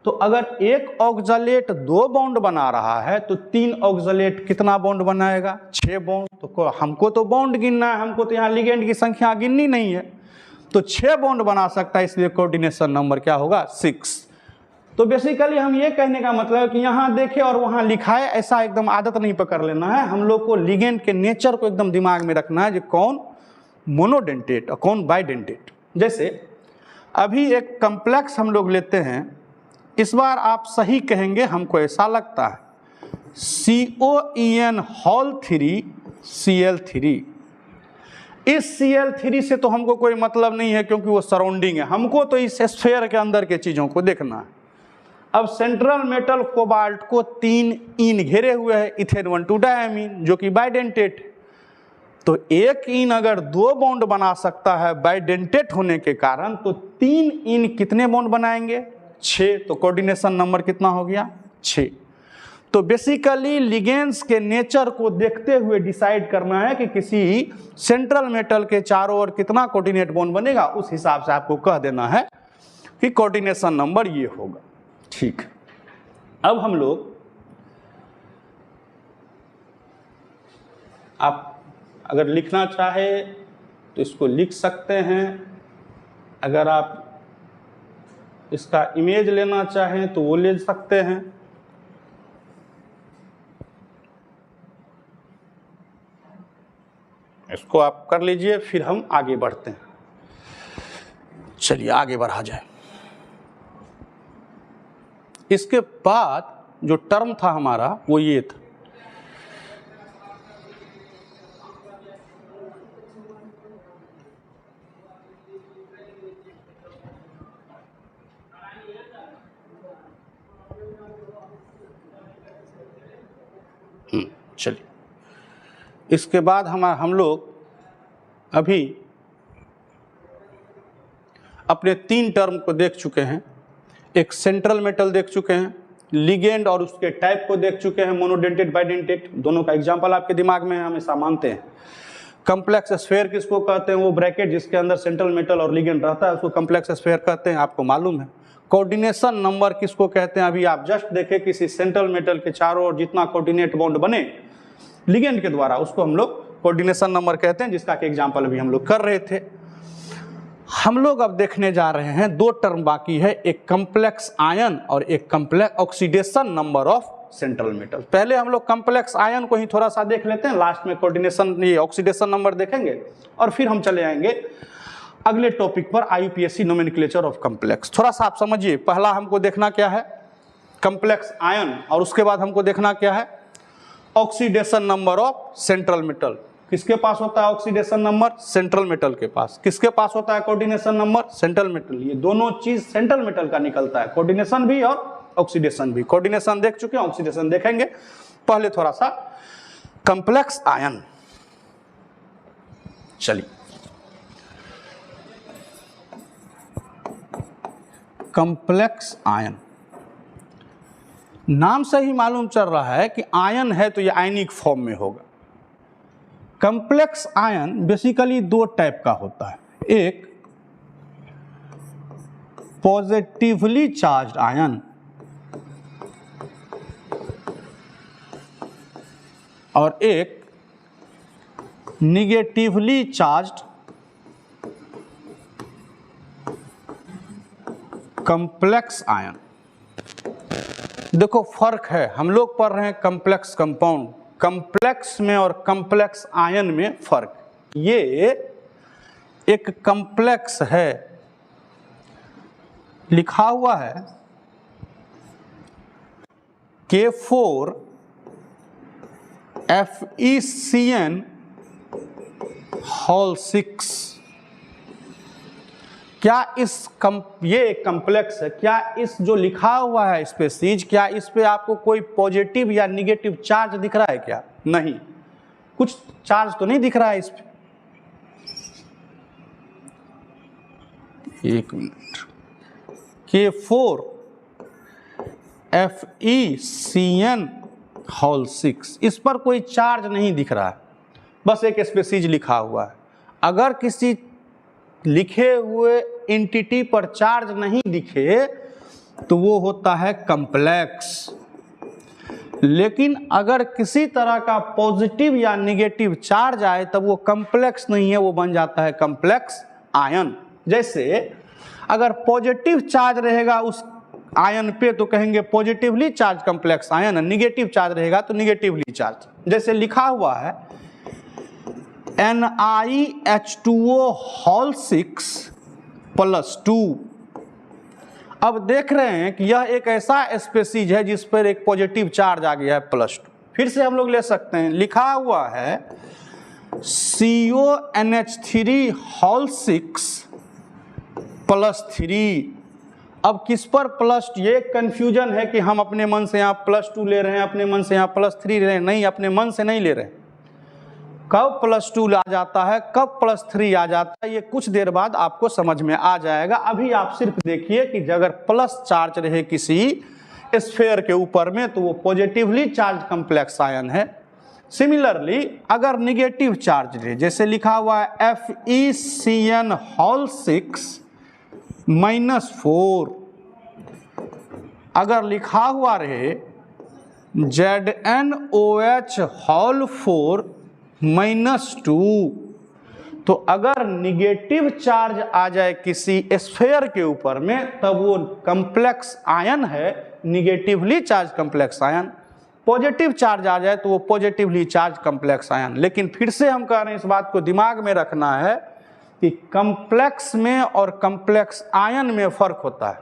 तो अगर एक ऑक्सलेट 2 बॉन्ड बना रहा है तो 3 ऑक्सलेट कितना बॉन्ड बनाएगा? 6 बॉन्ड। तो हमको तो बॉन्ड गिनना है, हमको तो यहाँ लिगेंड की संख्या गिननी नहीं है। तो 6 बॉन्ड बना सकता है, इसलिए कोऑर्डिनेशन नंबर क्या होगा? 6। तो बेसिकली हम ये कहने का मतलब है कि यहाँ देखे और वहाँ लिखा है, ऐसा एकदम आदत नहीं पकड़ लेना है। हम लोग को लिगेंड के नेचर को एकदम दिमाग में रखना है, जो कौन मोनोडेंटेट और कौन बाइडेंटेट। जैसे अभी एक कॉम्प्लेक्स हम लोग लेते हैं, इस बार आप सही कहेंगे, हमको ऐसा लगता है CON(3)Cl3। इस Cl3 से तो हमको कोई मतलब नहीं है क्योंकि वो सराउंडिंग है, हमको तो इस स्फीयर के अंदर के चीज़ों को देखना है। अब सेंट्रल मेटल कोबाल्ट को 3 इन घेरे हुए है, इथेन 1,2 डायमीन, जो कि बाइडेंटेट है। तो एक इन अगर 2 बॉन्ड बना सकता है बाइडेंटेट होने के कारण, तो 3 इन कितने बॉन्ड बनाएंगे? 6। तो कोऑर्डिनेशन नंबर कितना हो गया? 6। तो बेसिकली लिगेंड्स के नेचर को देखते हुए डिसाइड करना है कि किसी सेंट्रल मेटल के चारों ओर कितना कोऑर्डिनेट बॉन्ड बनेगा, उस हिसाब से आपको कह देना है कि कोऑर्डिनेशन नंबर ये होगा। ठीक। अब हम लोग, आप अगर लिखना चाहे तो इसको लिख सकते हैं, अगर आप इसका इमेज लेना चाहें तो वो ले सकते हैं। इसको आप कर लीजिए, फिर हम आगे बढ़ते हैं। चलिए आगे बढ़ा जाए। इसके बाद जो टर्म था हमारा वो ये था, चलिए इसके बाद हम लोग अभी अपने 3 टर्म को देख चुके हैं। एक सेंट्रल मेटल देख चुके हैं, लिगेंड और उसके टाइप को देख चुके हैं, मोनोडेंटेट बाइडेंटेट, दोनों का एग्जांपल आपके दिमाग में हमेशा मानते हैं। कॉम्प्लेक्स स्फीयर किसको कहते हैं? वो ब्रैकेट जिसके अंदर सेंट्रल मेटल और लिगेंड रहता है उसको कॉम्प्लेक्स स्फीयर कहते हैं, आपको मालूम है। कोऑर्डिनेशन नंबर किसको कहते हैं? अभी आप जस्ट देखें, किसी सेंट्रल मेटल के चारों ओर जितना कोऑर्डिनेट बॉन्ड बने लिगेंड के द्वारा, उसको हम लोग कोऑर्डिनेशन नंबर कहते हैं, जिसका एग्जाम्पल अभी हम लोग कर रहे थे। हम लोग अब देखने जा रहे हैं 2 टर्म बाकी है, एक कॉम्प्लेक्स आयन और एक complex oxidation number of central metal. पहले हम लोग कॉम्प्लेक्स आयन को ही थोड़ा सा देख लेते हैं, लास्ट में कोऑर्डिनेशन ये ऑक्सीडेशन नंबर देखेंगे और फिर हम चले आएंगे अगले टॉपिक पर, IUPAC नोमेनक्लेचर ऑफ कॉम्प्लेक्स। थोड़ा सा आप समझिए, पहला हमको देखना क्या है कम्प्लेक्स आयन, और उसके बाद हमको देखना क्या है, oxidation number of central metal. किसके पास होता है ऑक्सीडेशन नंबर? सेंट्रल मेटल के पास। किसके पास होता है कोऑर्डिनेशन नंबर? Central metal. ये दोनों चीज सेंट्रल मेटल का निकलता है, कोऑर्डिनेशन भी और ऑक्सीडेशन भी। कोऑर्डिनेशन देख चुके हैं, ऑक्सीडेशन देखेंगे। पहले थोड़ा सा कम्प्लेक्स आयन, चलिए कम्प्लेक्स आयन, नाम से ही मालूम चल रहा है कि आयन है तो ये आयनिक फॉर्म में होगा। कम्प्लेक्स आयन बेसिकली दो टाइप का होता है, एक पॉजिटिवली चार्ज्ड आयन और एक निगेटिवली चार्ज्ड कम्प्लेक्स आयन। देखो फर्क है, हम लोग पढ़ रहे हैं कम्प्लेक्स कंपाउंड, कम्प्लेक्स में और कम्प्लेक्स आयन में फर्क। ये एक कम्प्लेक्स है, लिखा हुआ है K4 FeCN होल 6। क्या ये एक कम्प्लेक्स है, क्या इस जो लिखा हुआ है स्पेसीज, क्या इस पे आपको कोई पॉजिटिव या निगेटिव चार्ज दिख रहा है क्या? नहीं, कुछ चार्ज तो नहीं दिख रहा है इस पे। एक मिनट, K4 FeCN होल 6, इस पर कोई चार्ज नहीं दिख रहा है, बस एक स्पेसीज लिखा हुआ है। अगर किसी लिखे हुए एंटिटी पर चार्ज नहीं दिखे तो वो होता है कम्प्लेक्स। लेकिन अगर किसी तरह का पॉजिटिव या नेगेटिव चार्ज आए तब वो कम्प्लेक्स नहीं है, वो बन जाता है कम्प्लेक्स आयन। जैसे अगर पॉजिटिव चार्ज रहेगा उस आयन पे तो कहेंगे positively charge complex ion, negative charge रहेगा तो निगेटिवली चार्ज। जैसे लिखा हुआ है NiH2O होल 6 + 2। अब देख रहे हैं कि यह एक ऐसा स्पेसीज है जिस पर एक पॉजिटिव चार्ज आ गया है +2। फिर से हम लोग ले सकते हैं, लिखा हुआ है CONH3 होल 6 + 3। अब किस पर प्लस? ये कंफ्यूजन है कि हम अपने मन से यहाँ +2 ले रहे हैं, अपने मन से यहाँ +3 ले रहे हैं। नहीं, अपने मन से नहीं ले रहे हैं। कब +2 आ जाता है, कब +3 आ जाता है, ये कुछ देर बाद आपको समझ में आ जाएगा। अभी आप सिर्फ देखिए कि अगर प्लस चार्ज रहे किसी स्फीयर के ऊपर में तो वो पॉजिटिवली चार्ज कम्प्लेक्स आयन है। सिमिलरली अगर निगेटिव चार्ज रहे, जैसे लिखा हुआ है FeCN होल 6 -4, अगर लिखा हुआ रहे ZnOH होल 4 -2, तो अगर निगेटिव चार्ज आ जाए किसी स्फीयर के ऊपर में तब वो कम्प्लेक्स आयन है, negatively charge complex ion. Positive charge आ जाए तो वो पॉजिटिवली चार्ज कम्प्लेक्स आयन। लेकिन फिर से हम कह रहे हैं, इस बात को दिमाग में रखना है कि कम्प्लेक्स में और कम्प्लेक्स आयन में फर्क होता है।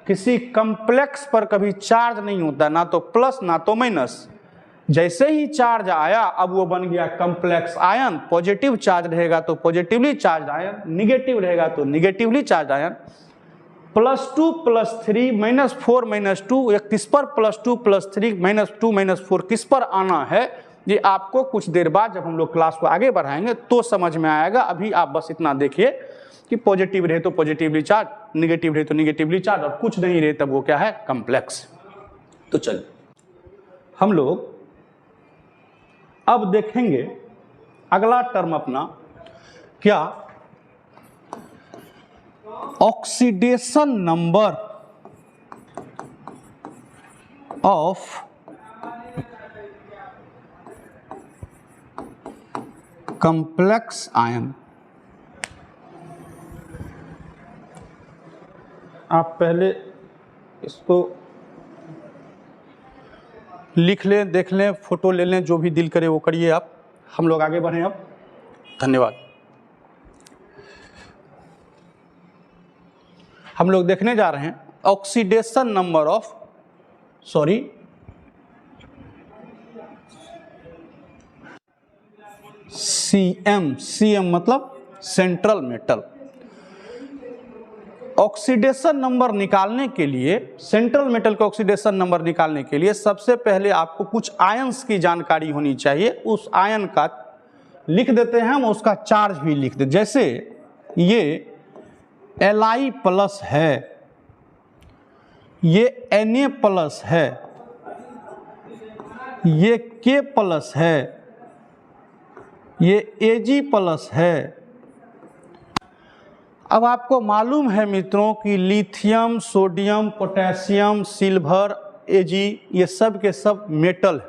किसी कम्प्लेक्स पर कभी चार्ज नहीं होता, ना तो प्लस ना तो माइनस। जैसे ही चार्ज आया अब वो बन गया कम्प्लेक्स आयन। पॉजिटिव चार्ज रहेगा तो पॉजिटिवली चार्ज आयन, निगेटिव रहेगा तो निगेटिवली चार्ज आयन। +2 + 3 -4 -2, ये किस पर +2 + 3 -2 -4 किस पर आना है, ये आपको कुछ देर बाद जब हम लोग क्लास को आगे बढ़ाएंगे तो समझ में आएगा। अभी आप बस इतना देखिए कि पॉजिटिव रहे तो पॉजिटिवली चार्ज, निगेटिव रहे तो निगेटिवली चार्ज, और कुछ नहीं रहे तब वो क्या है, कम्प्लेक्स। तो चलिए हम लोग अब देखेंगे अगला टर्म अपना, क्या oxidation number of complex ion. आप पहले इसको लिख लें, देख लें, फोटो ले लें, जो भी दिल करे वो करिए आप। हम लोग आगे बढ़ें अब। धन्यवाद। हम लोग देखने जा रहे हैं oxidation number of sorry, CM मतलब सेंट्रल मेटल। ऑक्सीडेशन नंबर निकालने के लिए, सेंट्रल मेटल का ऑक्सीडेशन नंबर निकालने के लिए सबसे पहले आपको कुछ आयंस की जानकारी होनी चाहिए। उस आयन का लिख देते हैं हम, उसका चार्ज भी लिख देते। जैसे ये Li प्लस है, ये Na प्लस है, ये K प्लस है, ये Ag प्लस है। अब आपको मालूम है मित्रों कि lithium, sodium, potassium, silver, Ag ये सब के सब मेटल है,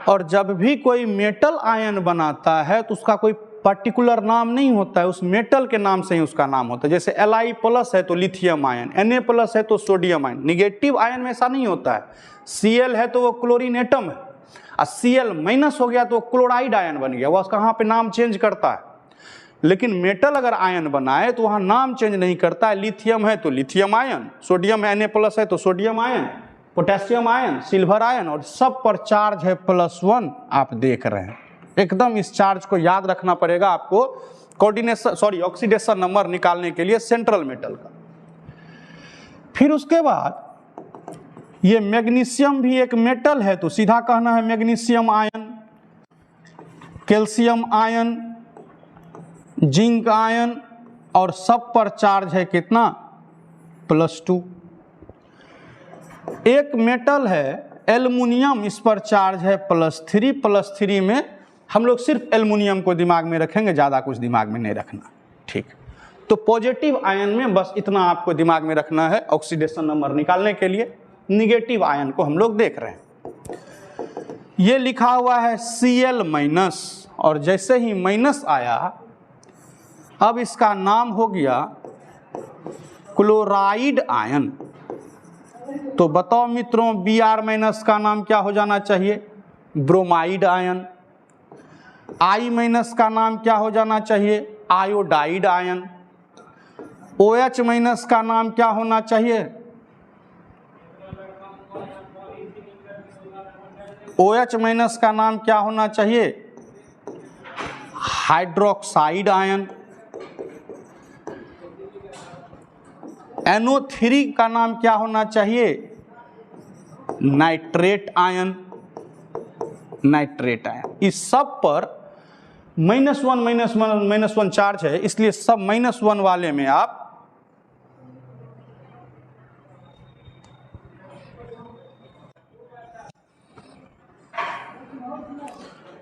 और जब भी कोई मेटल आयन बनाता है तो उसका कोई पर्टिकुलर नाम नहीं होता है, उस मेटल के नाम से ही उसका नाम होता है। जैसे Li प्लस है तो लिथियम आयन, Na प्लस है तो सोडियम आयन। निगेटिव आयन में ऐसा नहीं होता है, Cl है तो वो क्लोरीन एटम है, और Cl माइनस हो गया तो क्लोराइड आयन बन गया, वह कहाँ पे नाम चेंज करता है। लेकिन मेटल अगर आयन बनाए तो वहाँ नाम चेंज नहीं करता है। लिथियम है तो लिथियम आयन, सोडियम है, Na प्लस है तो sodium ion, potassium ion, silver ion, और सब पर चार्ज है +1। आप देख रहे हैं, एकदम इस चार्ज को याद रखना पड़ेगा आपको कोऑर्डिनेशन ऑक्सीडेशन नंबर निकालने के लिए सेंट्रल मेटल का। फिर उसके बाद ये मैग्नीशियम भी एक मेटल है तो सीधा कहना है magnesium ion, calcium ion, zinc ion, और सब पर चार्ज है कितना, +2। एक मेटल है एल्युमिनियम, इस पर चार्ज है +3। +3 में हम लोग सिर्फ एल्युमिनियम को दिमाग में रखेंगे, ज़्यादा कुछ दिमाग में नहीं रखना, ठीक। तो पॉजिटिव आयन में बस इतना आपको दिमाग में रखना है ऑक्सीडेशन नंबर निकालने के लिए। निगेटिव आयन को हम लोग देख रहे हैं, ये लिखा हुआ है Cl-, और जैसे ही माइनस आया अब इसका नाम हो गया क्लोराइड आयन। तो बताओ मित्रों, Br- का नाम क्या हो जाना चाहिए, ब्रोमाइड आयन। I- का नाम क्या हो जाना चाहिए, आयोडाइड आयन। OH- का नाम क्या होना चाहिए, OH- का नाम क्या होना चाहिए, हाइड्रोक्साइड आयन। NO3 का नाम क्या होना चाहिए, नाइट्रेट आयन, नाइट्रेट आयन। इस सब पर -1 चार्ज है, इसलिए सब -1 वाले में आप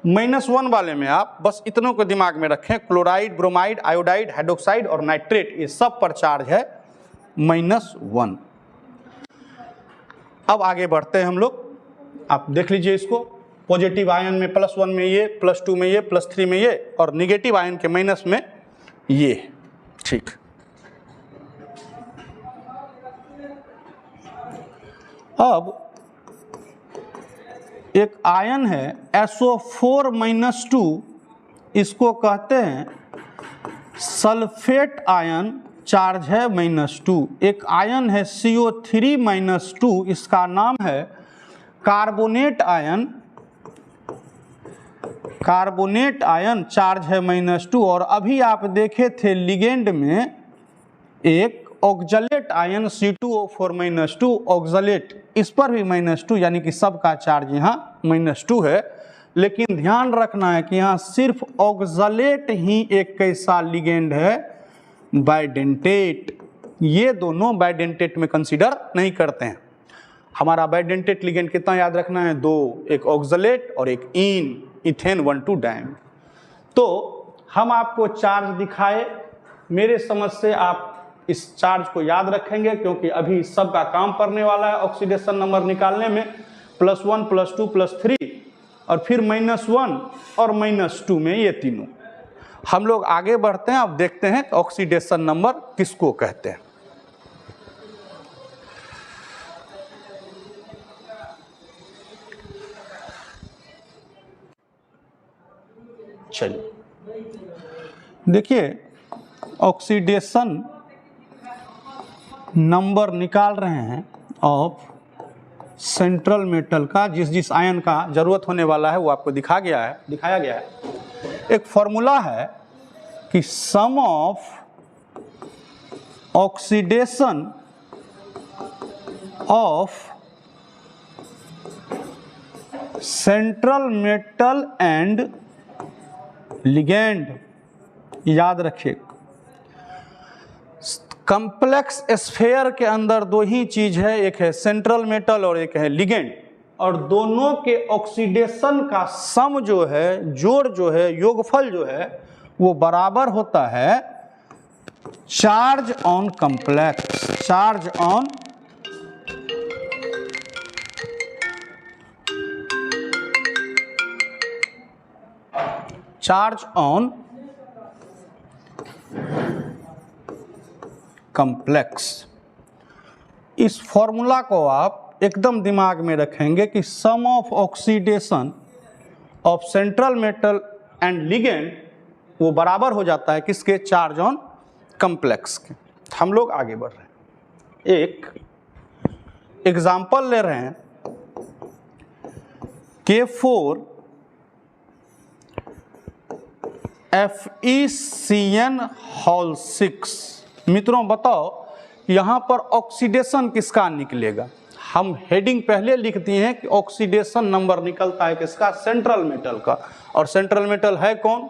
-1 वाले में आप बस इतनों को दिमाग में रखें, क्लोराइड, ब्रोमाइड, आयोडाइड, हाइड्रोक्साइड और नाइट्रेट, ये सब पर चार्ज है -1। अब आगे बढ़ते हैं हम लोग, आप देख लीजिए इसको। पॉजिटिव आयन में +1 में ये, +2 में ये, +3 में ये, और निगेटिव आयन के माइनस में ये, ठीक। अब एक आयन है SO4-2, इसको कहते हैं सल्फेट आयन, चार्ज है -2। एक आयन है CO3-2, इसका नाम है carbonate ion, carbonate ion, charge है -2। और अभी आप देखे थे लिगेंड में एक ऑक्सलेट आयन C2O4-2 ऑक्सलेट, इस पर भी -2, यानी कि सबका चार्ज यहाँ -2 है। लेकिन ध्यान रखना है कि यहाँ सिर्फ ऑक्सलेट ही एक कैसा लिगेंड है, बाइडेंटेट। ये दोनों बाइडेंटेट में कंसीडर नहीं करते हैं। हमारा बाइडेंटेट लिगेंड कितना याद रखना है, 2, एक ऑक्सलेट और एक इथेन 1,2 डाइम। तो हम आपको चार्ज दिखाए, मेरे समझ से आप इस चार्ज को याद रखेंगे, क्योंकि अभी सब का काम पड़ने वाला है ऑक्सीडेशन नंबर निकालने में। +1, +2, +3 और फिर -1 और -2 में ये तीनों। हम लोग आगे बढ़ते हैं, अब देखते हैं ऑक्सीडेशन नंबर किसको कहते हैं। चलिए देखिए, ऑक्सीडेशन नंबर निकाल रहे हैं ऑफ सेंट्रल मेटल का जिस आयन का जरूरत होने वाला है वो आपको दिखाया गया है। एक फॉर्मूला है कि sum of oxidation of central metal and ligand, याद रखिए कॉम्प्लेक्स स्फेयर के अंदर दो ही चीज है, एक है सेंट्रल मेटल और एक है लिगेंड, और दोनों के ऑक्सीडेशन का सम जो है, जोड़ जो है, योगफल जो है वो बराबर होता है charge on complex, charge on complex. इस फॉर्मूला को आप एकदम दिमाग में रखेंगे कि sum of oxidation of central metal and ligand वो बराबर हो जाता है किसके, चार्ज ऑन कॉम्प्लेक्स के। हम लोग आगे बढ़ रहे हैं, एक एग्जाम्पल ले रहे हैं K4 FeCN6। मित्रों बताओ यहाँ पर ऑक्सीडेशन किसका निकलेगा? हम हेडिंग पहले लिख दिए हैं कि ऑक्सीडेशन नंबर निकलता है किसका, सेंट्रल मेटल का। और सेंट्रल मेटल है कौन,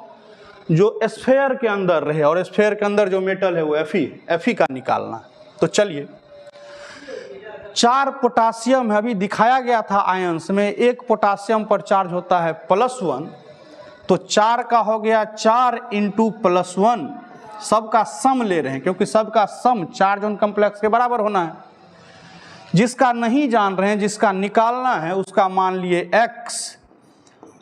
जो स्फेयर के अंदर रहे, और स्फेयर के अंदर जो मेटल है वो Fe का निकालना है। तो चलिए 4 पोटासियम है, अभी दिखाया गया था आयंस में, एक पोटासियम पर चार्ज होता है +1, तो 4 का हो गया 4 × +1, सबका सम ले रहे हैं क्योंकि सबका सम चार्ज ऑन कॉम्प्लेक्स के बराबर होना है। जिसका नहीं जान रहे हैं, जिसका निकालना है उसका मान लिए x,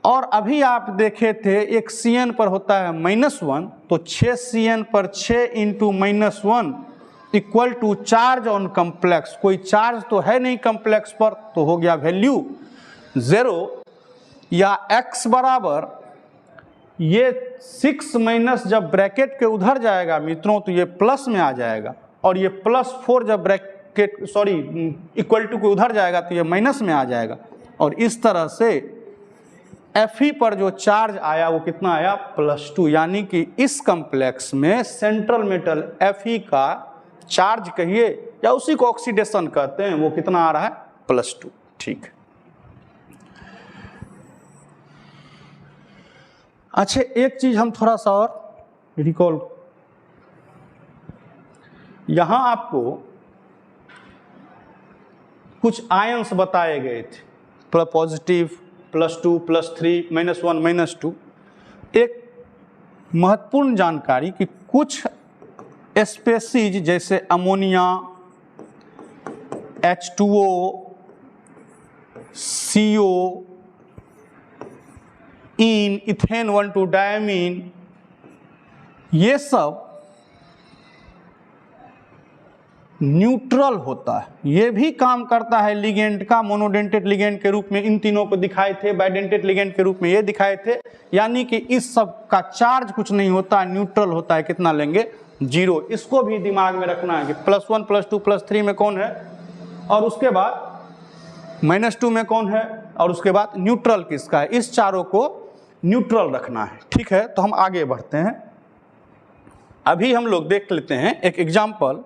और अभी आप देखे थे एक Cn पर होता है -1, तो 6 Cn पर 6 × -1 equal to charge on complex. कोई चार्ज तो है नहीं कॉम्प्लेक्स पर, तो हो गया वैल्यू 0, या x बराबर ये 6 माइनस जब ब्रैकेट के उधर जाएगा मित्रों तो ये प्लस में आ जाएगा, और ये +4 जब ब्रैकेट इक्वल टू के उधर जाएगा तो ये माइनस में आ जाएगा। और इस तरह से Fe पर जो चार्ज आया वो कितना आया, +2, यानी कि इस कॉम्प्लेक्स में सेंट्रल मेटल Fe का चार्ज कहिए या उसी को ऑक्सीडेशन कहते हैं, वो कितना आ रहा है, +2। ठीक है, अच्छा एक चीज हम थोड़ा सा और रिकॉल, यहां आपको कुछ आयंस बताए गए थे, पॉजिटिव, +2, +3, -1, -2। एक महत्वपूर्ण जानकारी कि कुछ स्पेसीज जैसे ammonia, H2O, CO, ethane 1,2 diamine, ये सब न्यूट्रल होता है। ये भी काम करता है लिगेंड का, मोनोडेंटेड लिगेंड के रूप में इन तीनों को दिखाए थे, बाइडेंटेड लिगेंड के रूप में ये दिखाए थे, यानी कि इस सब का चार्ज कुछ नहीं होता, न्यूट्रल होता है। कितना लेंगे, 0। इसको भी दिमाग में रखना है कि +1, +2, +3 में कौन है, और उसके बाद -2 में कौन है, और उसके बाद न्यूट्रल किसका है। इस चारों को न्यूट्रल रखना है। ठीक है, तो हम आगे बढ़ते हैं। अभी हम लोग देख लेते हैं एक एग्जाम्पल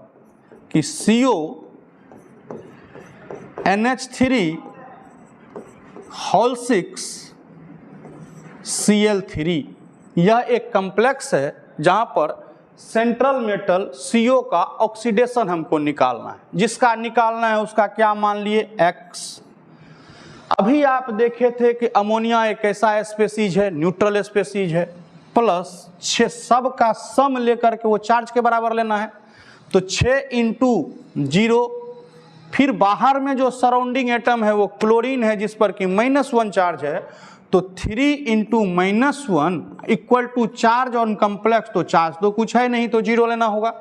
कि CONH3(6)Cl3, यह एक कॉम्प्लेक्स है जहां पर सेंट्रल मेटल CO का ऑक्सीडेशन हमको निकालना है। जिसका निकालना है उसका क्या मान लिए, x। अभी आप देखे थे कि अमोनिया एक ऐसा स्पेसीज है, न्यूट्रल स्पेसीज है, +6, सब का सम लेकर के वो चार्ज के बराबर लेना है, तो 6 × 0, फिर बाहर में जो सराउंडिंग एटम है वो क्लोरीन है जिस पर कि -1 चार्ज है, तो 3 × -1 equal to charge on complex, तो चार्ज तो कुछ है नहीं तो 0 लेना होगा।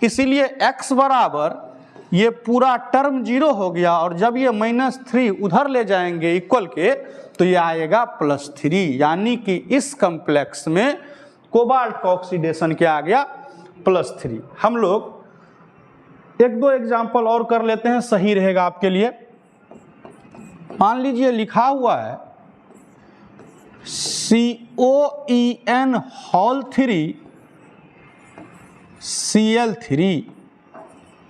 इसीलिए x बराबर ये पूरा टर्म 0 हो गया, और जब ये -3 उधर ले जाएंगे इक्वल के, तो ये आएगा +3, यानी कि इस कॉम्प्लेक्स में कोबाल्ट का ऑक्सीडेशन क्या आ गया, +3। हम लोग 1-2 एग्जाम्पल और कर लेते हैं, सही रहेगा आपके लिए। मान लीजिए लिखा हुआ है COEN होल 3 Cl3,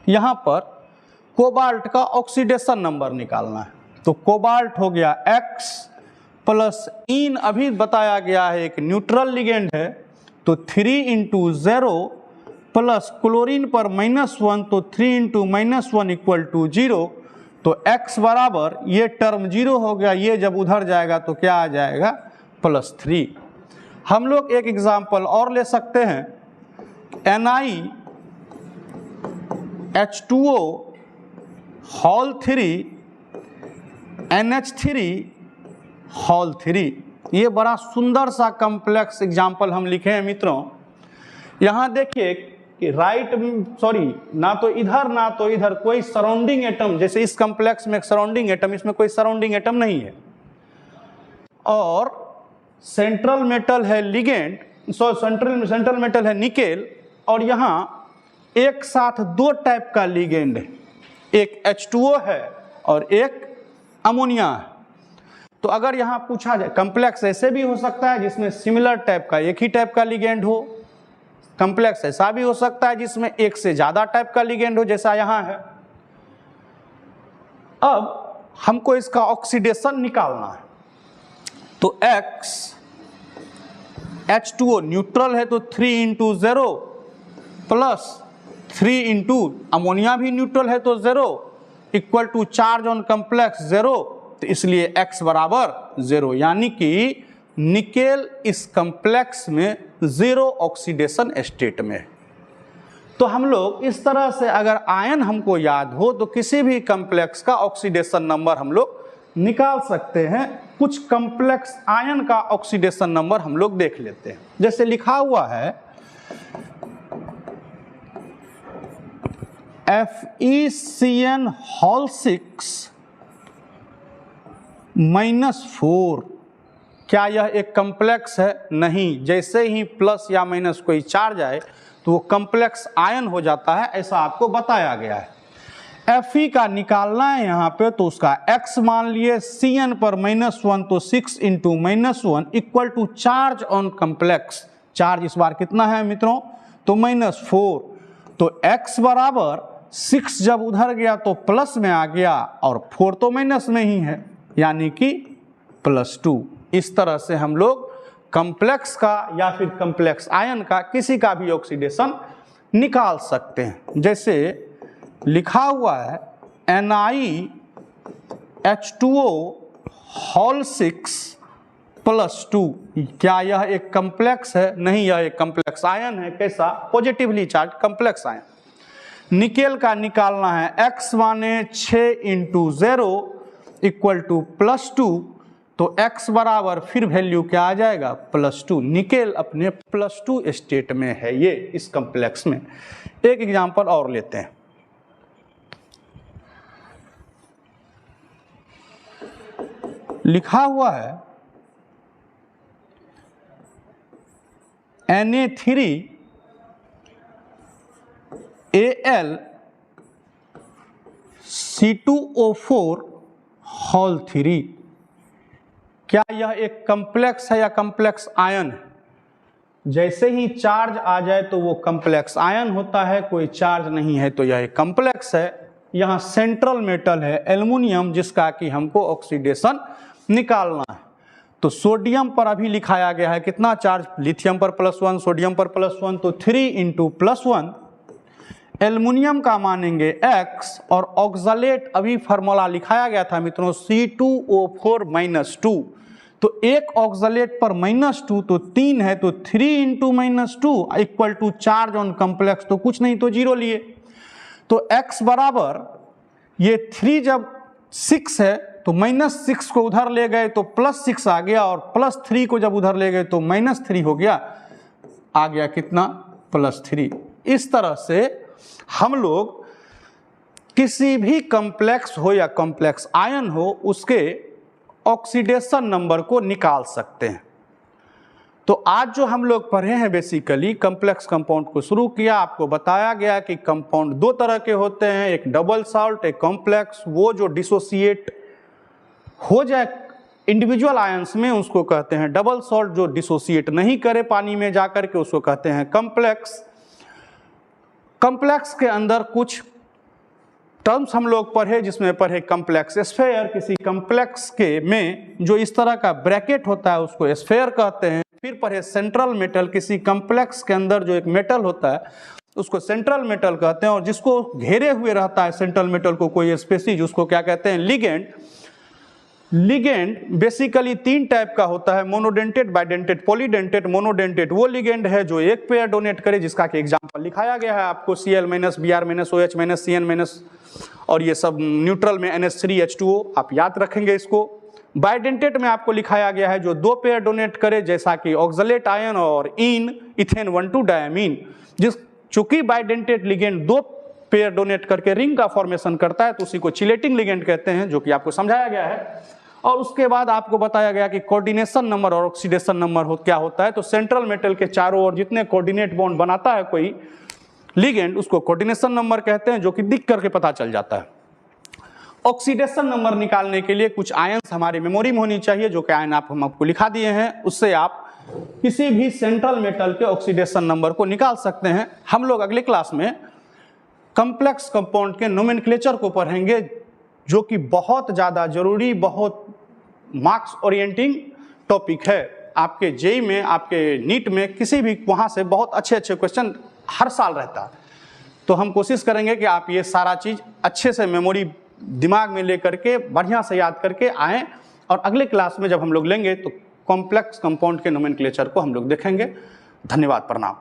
यहाँ पर कोबाल्ट का ऑक्सीडेशन नंबर निकालना है। तो कोबाल्ट हो गया X प्लस इन अभी बताया गया है एक न्यूट्रल लिगेंड है, तो 3 × 0 प्लस क्लोरीन पर -1, तो 3 × -1 = 0। तो X बराबर ये टर्म 0 हो गया, ये जब उधर जाएगा तो क्या आ जाएगा +3। हम लोग एक एग्जाम्पल और ले सकते हैं, NiH2O होल 3 NH3 होल 3। ये बड़ा सुंदर सा कॉम्प्लेक्स एग्जाम्पल हम लिखे हैं मित्रों। यहाँ देखिए कि ना तो इधर कोई सराउंडिंग एटम, जैसे इस कॉम्प्लेक्स में एक सराउंडिंग एटम, इसमें कोई सराउंडिंग एटम नहीं है, और सेंट्रल मेटल है लिगेंड, सेंट्रल मेटल है निकेल, और यहाँ एक साथ दो टाइप का लिगेंड है, एक H2O है और एक अमोनिया है। तो अगर यहाँ पूछा जाए, कॉम्प्लेक्स ऐसे भी हो सकता है जिसमें सिमिलर टाइप का एक ही टाइप का लिगेंड हो, कॉम्प्लेक्स ऐसा भी हो सकता है जिसमें एक से ज्यादा टाइप का लिगेंड हो, जैसा यहाँ है। अब हमको इसका ऑक्सीडेशन निकालना है, तो X H2O न्यूट्रल है तो 3 × 0 प्लस 3 × अमोनिया भी न्यूट्रल है तो 0 equal to charge on complex 0, तो इसलिए X बराबर 0, यानी कि निकेल इस कॉम्प्लेक्स में 0 ऑक्सीडेशन स्टेट में है। तो हम लोग इस तरह से अगर आयन हमको याद हो तो किसी भी कॉम्प्लेक्स का ऑक्सीडेशन नंबर हम लोग निकाल सकते हैं। कुछ कॉम्प्लेक्स आयन का ऑक्सीडेशन नंबर हम लोग देख लेते हैं। जैसे लिखा हुआ है FeCN होल 6 -4। क्या यह एक कॉम्प्लेक्स है? नहीं। जैसे ही प्लस या माइनस कोई चार्ज आए तो वो कॉम्प्लेक्स आयन हो जाता है, ऐसा आपको बताया गया है। Fe का निकालना है यहाँ पे, तो उसका X मान लिए, Cn पर -1 तो 6 × -1 equal to charge on complex. Charge इस बार कितना है मित्रों? तो -4। तो X बराबर 6 जब उधर गया तो प्लस में आ गया और 4 तो माइनस में ही है, यानी कि +2। इस तरह से हम लोग कॉम्प्लेक्स का या फिर कॉम्प्लेक्स आयन का किसी का भी ऑक्सीडेशन निकाल सकते हैं। जैसे लिखा हुआ है NiH2O होल 6 +2। क्या यह एक कॉम्प्लेक्स है? नहीं, यह एक कॉम्प्लेक्स आयन है। कैसा? Positively charge complex ion. Nickel का निकालना है, X माने 6 × 0 इक्वल टू +2, तो X बराबर फिर वैल्यू क्या आ जाएगा? +2। निकेल अपने +2 स्टेट में है ये इस कॉम्प्लेक्स में। एक एग्जांपल और लेते हैं। लिखा हुआ है Na3Al C2O4 होल 3। क्या यह एक कॉम्प्लेक्स है या कॉम्प्लेक्स आयन है? जैसे ही चार्ज आ जाए तो वो कॉम्प्लेक्स आयन होता है, कोई चार्ज नहीं है तो यह एक कॉम्प्लेक्स है। यहाँ सेंट्रल मेटल है एल्युमिनियम, जिसका कि हमको ऑक्सीडेशन निकालना है। तो सोडियम पर अभी लिखाया गया है कितना चार्ज? लिथियम पर +1, सोडियम पर +1, तो 3 × +1। एल्युमिनियम का मानेंगे X, और ऑक्सलेट अभी फार्मूला लिखाया गया था मित्रों C2O4 -2। तो एक ऑक्सलेट पर -2 तो 3 है, तो 3 × -2 equal to charge on complex, तो कुछ नहीं तो 0 लिए। तो X बराबर ये 3 जब 6 है तो -6 को उधर ले गए तो +6 आ गया, और +3 को जब उधर ले गए तो -3 हो गया, आ गया कितना? +3। इस तरह से हम लोग किसी भी कॉम्प्लेक्स हो या कॉम्प्लेक्स आयन हो उसके ऑक्सीडेशन नंबर को निकाल सकते हैं। तो आज जो हम लोग पढ़े हैं बेसिकली कॉम्प्लेक्स कंपाउंड को शुरू किया, आपको बताया गया कि कंपाउंड दो तरह के होते हैं, एक डबल सॉल्ट, एक कॉम्प्लेक्स। वो जो डिसोसिएट हो जाए इंडिविजुअल आयंस में उसको कहते हैं डबल सॉल्ट। जो डिसोसिएट नहीं करे पानी में जाकर के उसको कहते हैं कॉम्प्लेक्स। कॉम्प्लेक्स के अंदर कुछ टर्म्स हम लोग पढ़े, जिसमें पढ़े कॉम्प्लेक्स स्फेयर। किसी कॉम्प्लेक्स के में जो इस तरह का ब्रैकेट होता है उसको स्फेयर कहते हैं। फिर पढ़े सेंट्रल मेटल। किसी कॉम्प्लेक्स के अंदर जो एक मेटल होता है उसको सेंट्रल मेटल कहते हैं, और जिसको घेरे हुए रहता है सेंट्रल मेटल को कोई स्पेसीज, उसको क्या कहते हैं? लिगेंड। लिगेंड बेसिकली 3 टाइप का होता है, मोनोडेंटेड, बाइडेंटेड, पॉलीडेंटेड। मोनोडेंटेड वो लिगेंड है जो एक पेयर डोनेट करे, जिसका कि एग्जांपल लिखाया गया है आपको Cl-, Br-, OH-, Cn-, और ये सब न्यूट्रल में NH3H2O, आप याद रखेंगे इसको। बाइडेंटेड में आपको लिखाया गया है जो 2 पेयर डोनेट करे, जैसा कि ऑक्सलेट आयन और इन इथेन 1,2 डायमीन। चूंकि बाइडेंटेड लिगेंड 2 पेयर डोनेट करके रिंग का फॉर्मेशन करता है तो उसी को चिलेटिंग लिगेंड कहते हैं, जो कि आपको समझाया गया है। और उसके बाद आपको बताया गया कि कोऑर्डिनेशन नंबर और ऑक्सीडेशन नंबर क्या होता है। तो सेंट्रल मेटल के चारों ओर जितने कोऑर्डिनेट बॉन्ड बनाता है कोई लिगेंड, उसको कोऑर्डिनेशन नंबर कहते हैं, जो कि दिख करके पता चल जाता है। ऑक्सीडेशन नंबर निकालने के लिए कुछ आयंस हमारी मेमोरी में होनी चाहिए, जो कि आयन हम आपको लिखा दिए हैं। उससे आप किसी भी सेंट्रल मेटल के ऑक्सीडेशन नंबर को निकाल सकते हैं। हम लोग अगले क्लास में कॉम्प्लेक्स कंपाउंड के नोमेनक्लेचर को पढ़ेंगे, जो कि बहुत ज़्यादा जरूरी, बहुत मार्क्स ओरिएंटिंग टॉपिक है। आपके जेई में, आपके नीट में, किसी भी वहाँ से बहुत अच्छे अच्छे क्वेश्चन हर साल रहता है। तो हम कोशिश करेंगे कि आप ये सारा चीज़ अच्छे से मेमोरी दिमाग में लेकर के बढ़िया से याद करके आएँ, और अगले क्लास में जब हम लोग लेंगे तो कॉम्प्लेक्स कंपाउंड के नोमेनक्लेचर को हम लोग देखेंगे। धन्यवाद, प्रणाम।